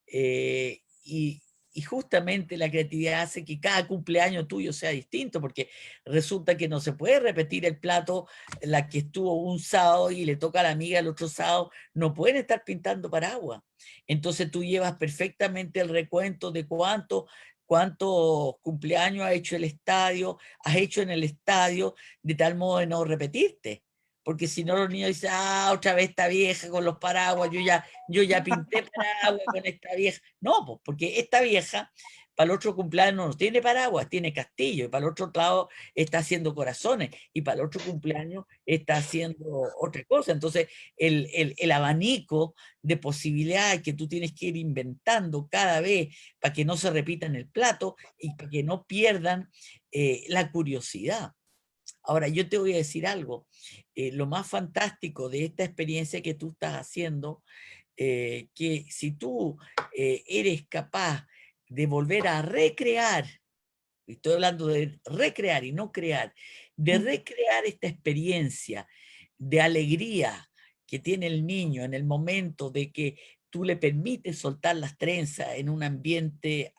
eh, y, y justamente la creatividad hace que cada cumpleaños tuyo sea distinto, porque resulta que no se puede repetir el plato, la que estuvo un sábado y le toca a la amiga el otro sábado, no pueden estar pintando paraguas. Entonces tú llevas perfectamente el recuento de cuántos cumpleaños ha hecho el estadio, has hecho en el estadio, de tal modo de no repetirte. Porque si no los niños dicen, ah, otra vez esta vieja con los paraguas, yo ya pinté paraguas con esta vieja. No, pues, porque esta vieja para el otro cumpleaños no tiene paraguas, tiene castillo, y para el otro lado está haciendo corazones, y para el otro cumpleaños está haciendo otra cosa. Entonces, el abanico de posibilidades que tú tienes que ir inventando cada vez para que no se repita en el plato y para que no pierdan la curiosidad. Ahora, yo te voy a decir algo. Lo más fantástico de esta experiencia que tú estás haciendo, que si tú eres capaz de volver a recrear, estoy hablando de recrear y no crear, de recrear esta experiencia de alegría que tiene el niño en el momento de que tú le permites soltar las trenzas en un ambiente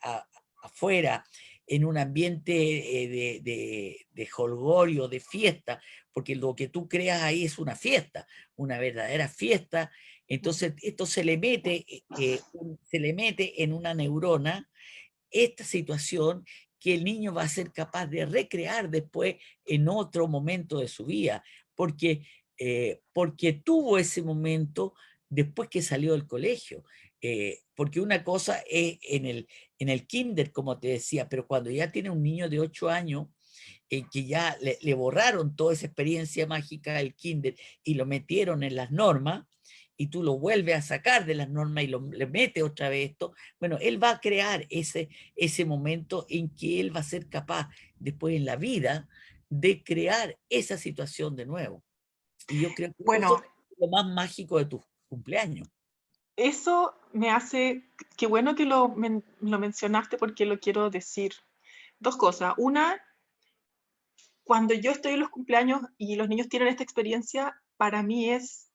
afuera, en un ambiente de jolgorio, de fiesta, porque lo que tú creas ahí es una fiesta, una verdadera fiesta. Entonces, esto se le mete en una neurona esta situación que el niño va a ser capaz de recrear después en otro momento de su vida, porque tuvo ese momento después que salió del colegio. Porque una cosa es en el kinder, como te decía, pero cuando ya tiene un niño de 8 años, que ya le borraron toda esa experiencia mágica del kinder y lo metieron en las normas, y tú lo vuelves a sacar de las normas y le metes otra vez esto, bueno, él va a crear ese momento en que él va a ser capaz después en la vida de crear esa situación de nuevo. Y yo creo que eso Bueno, es lo más mágico de tu cumpleaños. eso me hace, qué bueno que lo mencionaste porque lo quiero decir. Dos cosas. Una, cuando yo estoy en los cumpleaños y los niños tienen esta experiencia, para mí es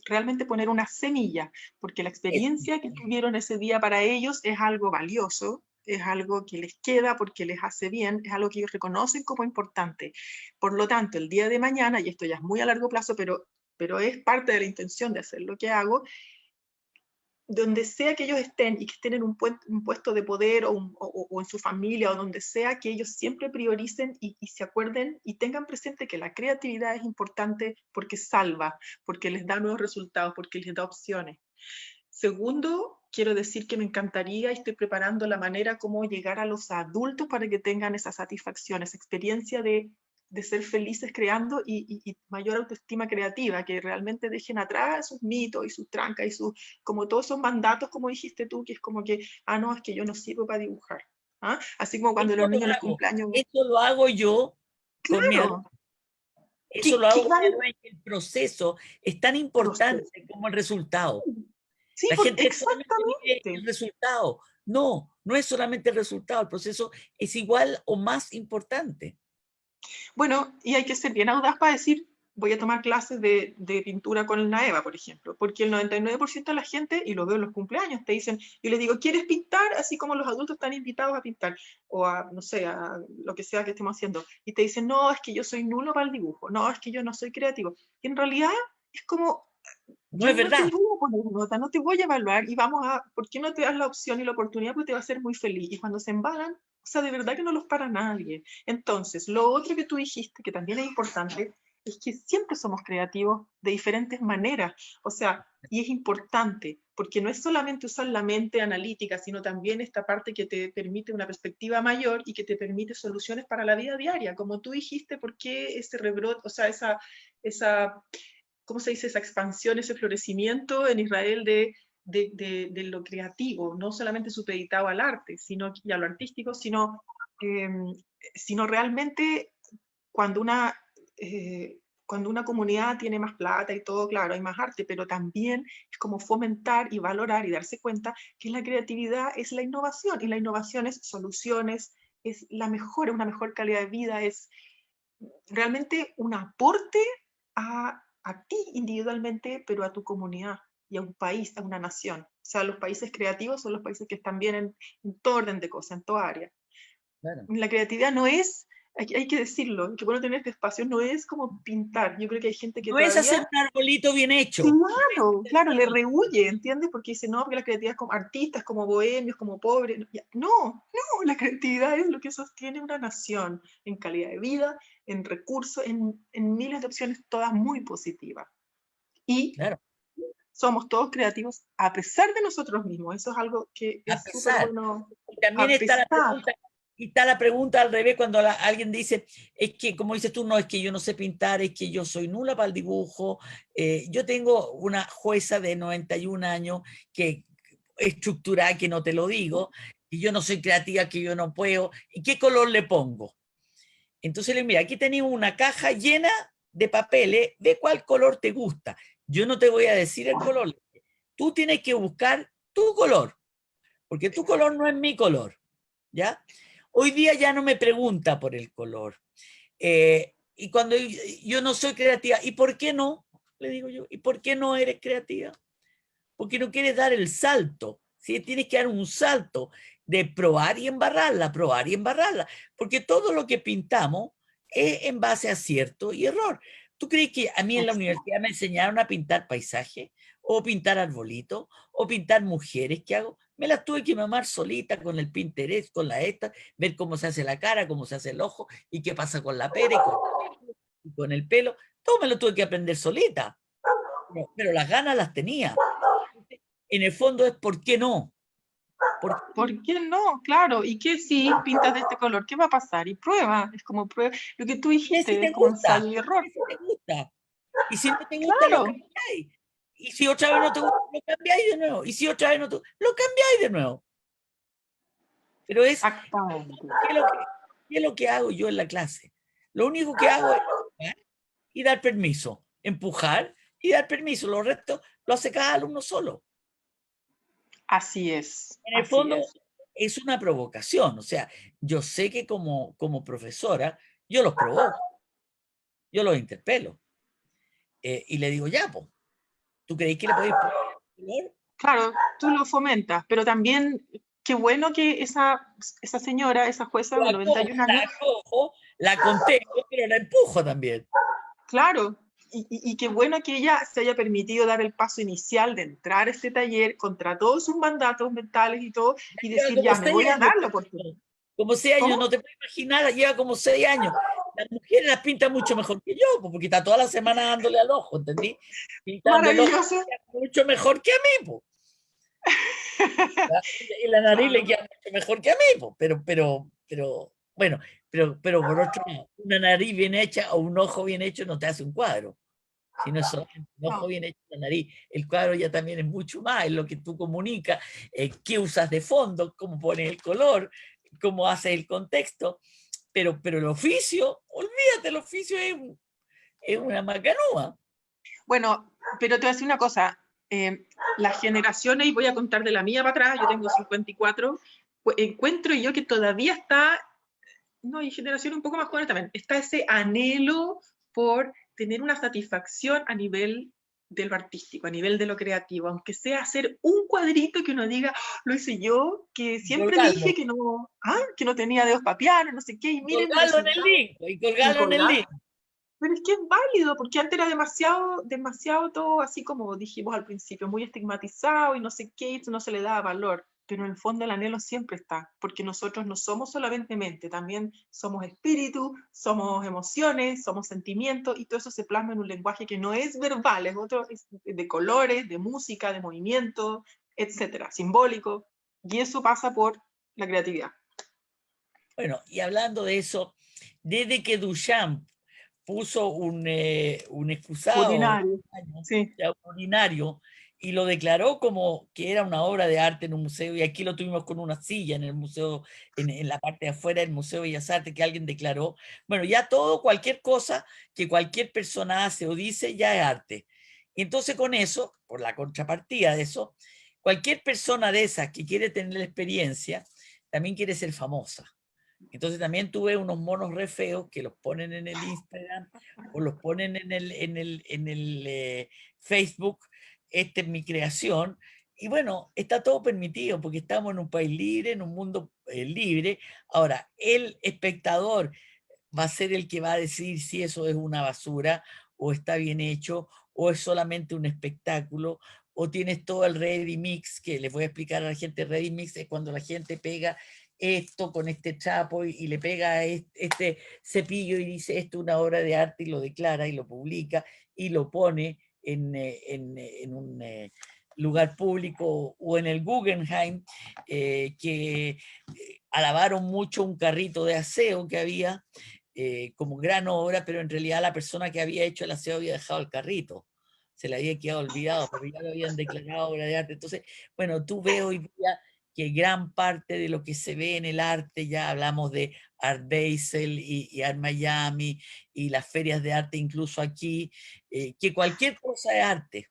realmente poner una semilla, porque la Es, experiencia que tuvieron ese día para ellos es algo valioso es algo que les queda porque les hace bien, es algo que ellos reconocen como importante. Por lo tanto, el día de mañana, y esto ya es muy a largo plazo, pero es parte de la intención de hacer lo que hago, donde sea que ellos estén y que estén en un puesto de poder o en su familia o donde sea, que ellos siempre prioricen y se acuerden y tengan presente que la creatividad es importante porque salva, porque les da nuevos resultados, porque les da opciones. Segundo, quiero decir que me encantaría y estoy preparando la manera como llegar a los adultos para que tengan esa satisfacción, esa experiencia de ser felices creando y mayor autoestima creativa, que realmente dejen atrás sus mitos y sus trancas y como todos esos mandatos, como dijiste tú, que es como que, no, es que yo no sirvo para dibujar. ¿Ah? Así como cuando Eso los niños lo les hago, cumpleaños. eso lo hago yo con mi alumno. Claro. Eso lo hago con mi ¿Qué alumno, y el proceso es tan importante proceso? como el resultado. Sí, La gente solamente mide exactamente. el resultado. No, no es solamente el resultado, el proceso es igual o más importante. Bueno, y hay que ser bien audaz para decir, voy a tomar clases de pintura con la Eva, por ejemplo, porque el 99% de la gente, y lo veo en los cumpleaños, te dicen, yo les digo, ¿quieres pintar? Así como los adultos están invitados a pintar, o a, no sé, a lo que sea que estemos haciendo, y te dicen, no, es que yo soy nulo para el dibujo, no, es que yo no soy creativo. Y en realidad es como, No yo es no te verdad. voy a poner nota, no te voy a evaluar y vamos a, ¿por qué no te das la opción y la oportunidad? Porque te va a hacer muy feliz. Y cuando se embalan, o sea, de verdad que no los para nadie. Entonces, lo otro que tú dijiste, que también es importante, es que siempre somos creativos de diferentes maneras. O sea, y es importante, porque no es solamente usar la mente analítica, sino también esta parte que te permite una perspectiva mayor y que te permite soluciones para la vida diaria. Como tú dijiste, ¿por qué ese rebrote, o sea, esa ¿cómo se dice? Esa expansión, ese florecimiento en Israel de lo creativo, no solamente supeditado al arte y a lo artístico, sino realmente cuando cuando una comunidad tiene más plata y todo, claro, hay más arte, pero también es como fomentar y valorar y darse cuenta que la creatividad es la innovación, y la innovación es soluciones, es una mejor calidad de vida, es realmente un aporte a ti individualmente, pero a tu comunidad y a un país, a una nación. O sea, los países creativos son los países que están bien en todo orden de cosas, en toda área. Claro. La creatividad no es, hay que decirlo, que bueno tener este espacio, no es como pintar. Yo creo que hay gente que No es hacer todavía, un arbolito bien hecho. claro, le rehuye, ¿entiendes? Porque dice, no, porque la creatividad es como artistas, como bohemios, como pobres. No, no, la creatividad es lo que sostiene una nación en calidad de vida, en recursos, en miles de opciones, todas muy positivas. Y Claro, somos todos creativos a pesar de nosotros mismos. Eso es algo que a es súper pesar. bueno. Y también A pesar. está la pregunta al revés cuando alguien dice, es que, como dices tú, no, es que yo no sé pintar, es que yo soy nula para el dibujo. Yo tengo una jueza de 91 años que estructurada, que no te lo digo, y yo no soy creativa, que yo no puedo, ¿y qué color le pongo? Entonces le digo, mira, aquí tenemos una caja llena de papeles, de cuál color te gusta. Yo no te voy a decir el color, tú tienes que buscar tu color, porque tu color no es mi color, ¿ya? Hoy día ya no me pregunta por el color. Y cuando yo no soy creativa, ¿y por qué no? Le digo yo, ¿y por qué no eres creativa? Porque no quieres dar el salto. ¿Sí? Tienes que dar un salto de probar y embarrarla, porque todo lo que pintamos es en base a acierto y error. ¿Tú crees que a mí en la universidad me enseñaron a pintar paisaje, o pintar arbolitos, o pintar mujeres? ¿Qué hago? Me las tuve que mamar solita con el Pinterest, con la esta, ver cómo se hace la cara, cómo se hace el ojo, y qué pasa con la pera y con el pelo. Todo me lo tuve que aprender solita, pero las ganas las tenía. En el fondo es ¿por qué no? ¿Por qué no? ¿Por qué no? Claro. ¿Y qué si pintas de este color? ¿Qué va a pasar? Y prueba. Es como prueba. Lo que tú Dime si dijiste te es como gusta, ensayo y error. dime si te gusta. Y si no te gusta, lo Claro. cambiáis. Y si otra vez no te gusta, lo cambiáis de nuevo. Y si otra vez no te gusta, lo cambiáis de nuevo. Pero Exactamente. ¿qué es lo que hago yo en la clase? Lo único que hago es empujar y dar permiso. Empujar y dar permiso. Lo resto lo hace cada alumno solo. Así es. En el Así fondo es. es una provocación. O sea, yo sé que como profesora, yo los provoco, yo los interpelo. Y le digo, ya, pues, ¿tú creéis que le podéis poner color? Claro, tú lo fomentas, pero también qué bueno que esa señora, esa jueza de 91 La años, acojo, la contengo, pero la empujo también. claro, y qué bueno que ella se haya permitido dar el paso inicial de entrar a este taller contra todos sus mandatos mentales y todo, y Lleva decir, como ya, me 6 voy a años. dar la oportunidad. Como 6 años, ¿Cómo? no te puedes imaginar, lleva como 6 años. Las mujeres las pintan mucho mejor que yo, pues, porque está toda la semana dándole al ojo, ¿entendí? Pintando el ojo Maravilloso. mucho mejor que a mí, pues. Y la nariz le Claro. queda mucho mejor que a mí, pues. Bueno, pero por otro lado, una nariz bien hecha o un ojo bien hecho no te hace un cuadro. Si no es solamente un ojo No. bien hecho, la nariz, el cuadro ya también es mucho más, es lo que tú comunicas, qué usas de fondo, cómo pones el color, cómo haces el contexto, pero el oficio, olvídate, el oficio es una macanúa. Bueno, pero te voy a decir una cosa, las generaciones, y voy a contar de la mía para atrás, yo tengo 54, pues encuentro yo que todavía está, no, y generaciones un poco más jóvenes también, está ese anhelo por tener una satisfacción a nivel de lo artístico, a nivel de lo creativo, aunque sea hacer un cuadrito que uno diga, "Ah, lo hice yo, que siempre dije Colgarlo, que no tenía dedos para piano, no sé qué, y miren el colgarlo en el resultado, link, y y colgarlo en el colgar". link. Pero es que es válido, porque antes era demasiado, demasiado todo así como dijimos al principio, muy estigmatizado y no sé qué, y no se le daba valor. Pero en el fondo el anhelo siempre está, porque nosotros no somos solamente mente, también somos espíritu, somos emociones, somos sentimientos, y todo eso se plasma en un lenguaje que no es verbal, es otro, es de colores, de música, de movimiento, etcétera, simbólico. Y eso pasa por la creatividad. Bueno, y hablando de eso, desde que Duchamp puso un excusado Urinario, sí. ya urinario y lo declaró como que era una obra de arte en un museo, y aquí lo tuvimos con una silla en el museo, en la parte de afuera del Museo de Bellas Artes, que alguien declaró, bueno, ya todo, cualquier cosa que cualquier persona hace o dice, ya es arte. Y entonces con eso, por la contrapartida de eso, cualquier persona de esas que quiere tener la experiencia, también quiere ser famosa. Entonces también tuve unos monos re feos que los ponen en el Instagram o los ponen en el Facebook. Esta es mi creación. Y bueno, está todo permitido porque estamos en un país libre, en un mundo libre. Ahora, el espectador va a ser el que va a decir si eso es una basura o está bien hecho o es solamente un espectáculo o tienes todo el ready mix, que les voy a explicar a la gente. Ready mix es cuando la gente pega esto con este chapo y le pega este cepillo y dice esto es una obra de arte y lo declara y lo publica y lo pone en un lugar público o en el Guggenheim, que alabaron mucho un carrito de aseo que había como gran obra, pero en realidad la persona que había hecho el aseo había dejado el carrito, se le había quedado olvidado, porque ya lo habían declarado obra de arte. Entonces, bueno, tú ves hoy día que gran parte de lo que se ve en el arte, ya hablamos de Art Basel y Art Miami y las ferias de arte incluso aquí, que cualquier cosa es arte.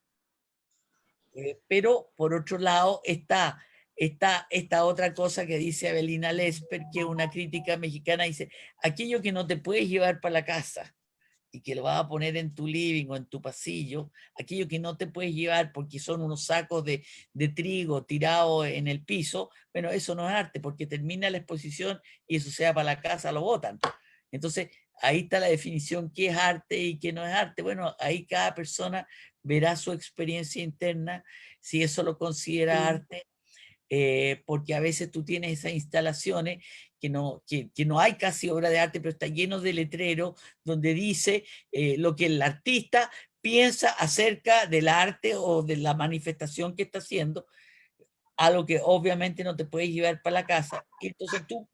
Pero por otro lado está esta otra cosa que dice Avelina Lesper, que es una crítica mexicana, dice, aquello que no te puedes llevar para la casa y que lo vas a poner en tu living o en tu pasillo, aquello que no te puedes llevar porque son unos sacos de trigo tirados en el piso, bueno, eso no es arte, porque termina la exposición y eso sea para la casa, lo botan. Entonces, ahí está la definición, qué es arte y qué no es arte. Bueno, ahí cada persona verá su experiencia interna, si eso lo considera arte, porque a veces tú tienes esas instalaciones que no hay casi obra de arte, pero está lleno de letreros donde dice lo que el artista piensa acerca del arte o de la manifestación que está haciendo, algo que obviamente no te puedes llevar para la casa. Y entonces tú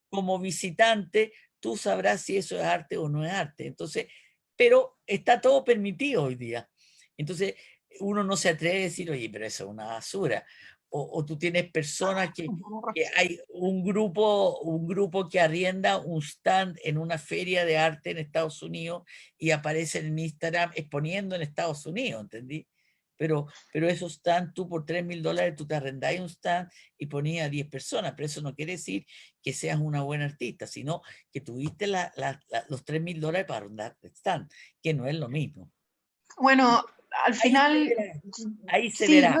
como visitante, tú sabrás si eso es arte o no es arte. Entonces, pero está todo permitido hoy día. Entonces, uno no se atreve a decir, oye, pero eso es una basura. O tú tienes personas que hay un grupo que arrienda un stand en una feria de arte en Estados Unidos y aparecen en Instagram exponiendo en Estados Unidos, ¿entendí? Pero esos stand, tú por $3,000, tú te arrendáis un stand y ponías a 10 personas, pero eso no quiere decir que seas una buena artista, sino que tuviste los $3,000 para arrendar el stand, que no es lo mismo. Bueno, al Ahí se final, verá, ahí se sí, verá.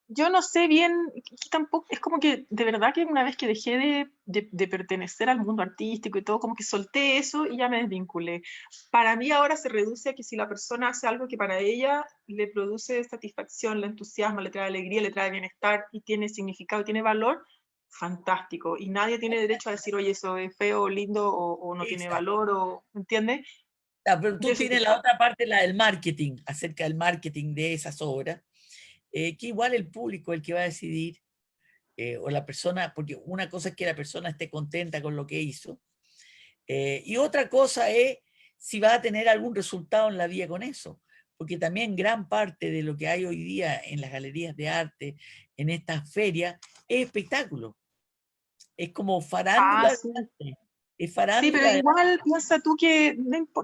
yo no sé bien, que tampoco, es como que de verdad que una vez que dejé de pertenecer al mundo artístico y todo, como que solté eso y ya me desvinculé. Para mí ahora se reduce a que si la persona hace algo que para ella le produce satisfacción, le entusiasma, le trae alegría, le trae bienestar y tiene significado y tiene valor, fantástico. Y nadie tiene derecho a decir, oye, eso es feo o lindo o no tiene Exacto. valor, o, ¿entiendes? Ah, pero De tú ese tienes tipo. la otra parte, la del marketing, acerca del marketing de esas obras, que igual el público es el que va a decidir, o la persona, porque una cosa es que la persona esté contenta con lo que hizo, y otra cosa es si va a tener algún resultado en la vida con eso, porque también gran parte de lo que hay hoy día en las galerías de arte, en estas ferias, es espectáculo, es como Ah, farándula de sí. arte, es Sí, pero farándula de igual piensa tú que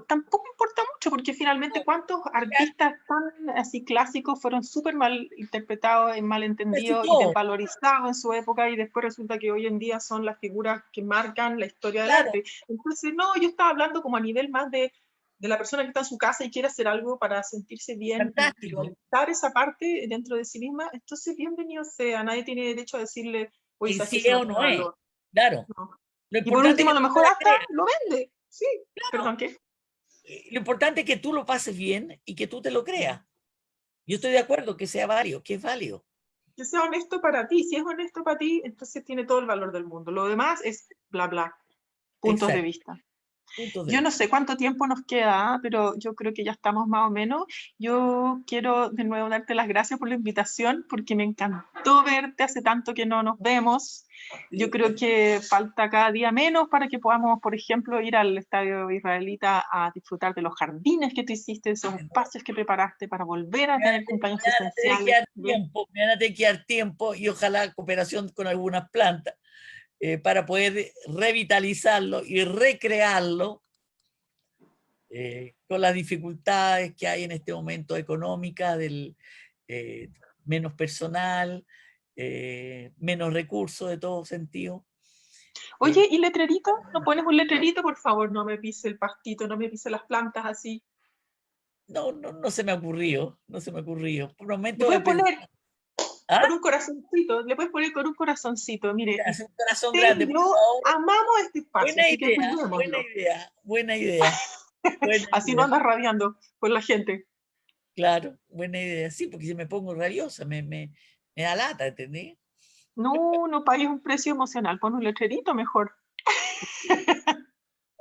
tampoco importa mucho, porque finalmente cuántos artistas tan así clásicos fueron súper mal interpretados, mal casi entendidos y todo, desvalorizados en su época, y después resulta que hoy en día son las figuras que marcan la historia del claro, arte. Entonces, no, yo estaba hablando como a nivel más de la persona que está en su casa y quiere hacer algo para sentirse bien y fantástico, realizar esa parte dentro de sí misma. Entonces, bienvenido sea, nadie tiene derecho a decirle, oye, y sabes que si eso es no o tiene no es, valor. claro. ¿No? Lo Y por importante es último, que a lo tú te mejor la hasta creas. lo vende. Sí, Claro. perdón, ¿qué? Lo importante es que tú lo pases bien y que tú te lo creas. Yo estoy de acuerdo que sea válido, que es válido. Que sea honesto para ti. Si es honesto para ti, entonces tiene todo el valor del mundo. Lo demás es bla, bla, puntos de Exacto. vista. Puntos de Yo no vista. sé cuánto tiempo nos queda, pero yo creo que ya estamos más o menos. Yo quiero de nuevo darte las gracias por la invitación, porque me encantó verte, hace tanto que no nos vemos. Yo Sí, creo que falta cada día menos para que podamos, por ejemplo, ir al Estadio Israelita a disfrutar de los jardines que tú hiciste, esos espacios que preparaste para volver a tener cumpleaños me van a tener que presenciales. dar tiempo, me van a tener que dar tiempo y ojalá cooperación con algunas plantas para poder revitalizarlo y recrearlo con las dificultades que hay en este momento económicas, del eh, menos personal, menos recursos de todo sentido. Oye, ¿y letrerito? ¿No pones un letrerito? Por favor, no me pise el pastito, no me pise las plantas así. No, no, no se me ha ocurrido, no se me ha ocurrido. Por un Le momento he puedes poner pensado, ah, con un corazoncito, le puedes poner con un corazoncito. Mire, hace un corazón usted grande, y por yo favor. amamos este espacio, Buena así que idea, buena cuidémoslo. idea, buena idea, buena Así no idea. andas rabiando con la gente. Claro, buena idea. Sí, porque si me pongo rabiosa, me da lata, ¿entendés? No, no pagues un precio emocional, pon un letrerito mejor.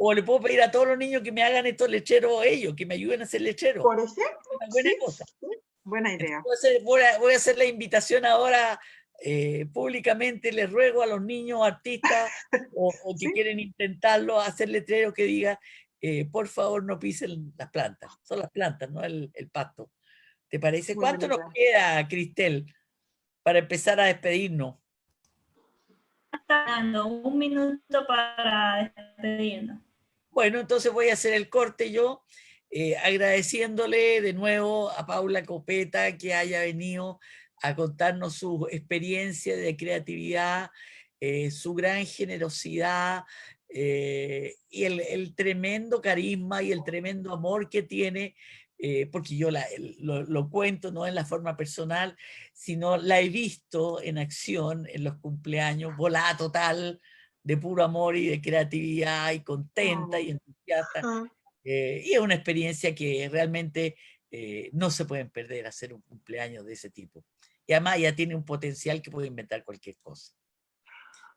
O le puedo pedir a todos los niños que me hagan estos lecheros ellos, que me ayuden a hacer lecheros. Por ejemplo, Una buena sí, cosa. sí, buena Entonces idea. voy a hacer la invitación ahora públicamente. Les ruego a los niños artistas o que Sí, quieren intentarlo a hacer letreros que diga, por favor no pisen las plantas. Son las plantas, no el pasto. ¿Te parece? muy buena ¿Cuánto nos idea. queda, Cristel, para empezar a despedirnos? Está dando un minuto para despedirnos. Bueno, entonces voy a hacer el corte yo, agradeciéndole de nuevo a Paula Copeta que haya venido a contarnos su experiencia de creatividad, su gran generosidad y el tremendo carisma y el tremendo amor que tiene, porque yo lo cuento no en la forma personal, sino la he visto en acción en los cumpleaños, volada total, de puro amor y de creatividad y contenta Oh, y entusiasta. ah, Y es una experiencia que realmente no se pueden perder hacer un cumpleaños de ese tipo. Y además ya tiene un potencial que puede inventar cualquier cosa.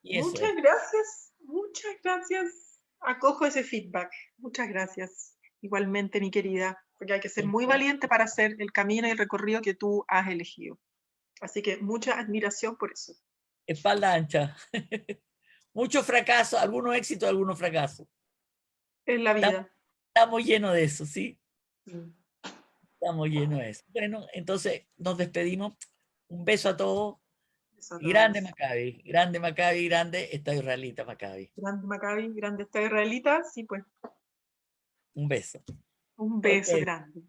Y eso es. muchas gracias, muchas gracias. Acojo ese feedback. Muchas gracias. Igualmente, mi querida, porque hay que ser muy valiente para hacer el camino y el recorrido que tú has elegido. Así que mucha admiración por eso. Espalda ancha. Muchos fracasos, algunos éxitos, algunos fracasos. En la Estamos, vida. estamos llenos de eso, ¿sí? Mm. Estamos llenos de eso. Bueno, entonces nos despedimos. Un beso a todos. Eso a Y grande todos. Maccabi, grande Estadio Israelita Maccabi. Grande Maccabi, grande esta israelita. Sí, pues, Un beso. un beso Ok. grande.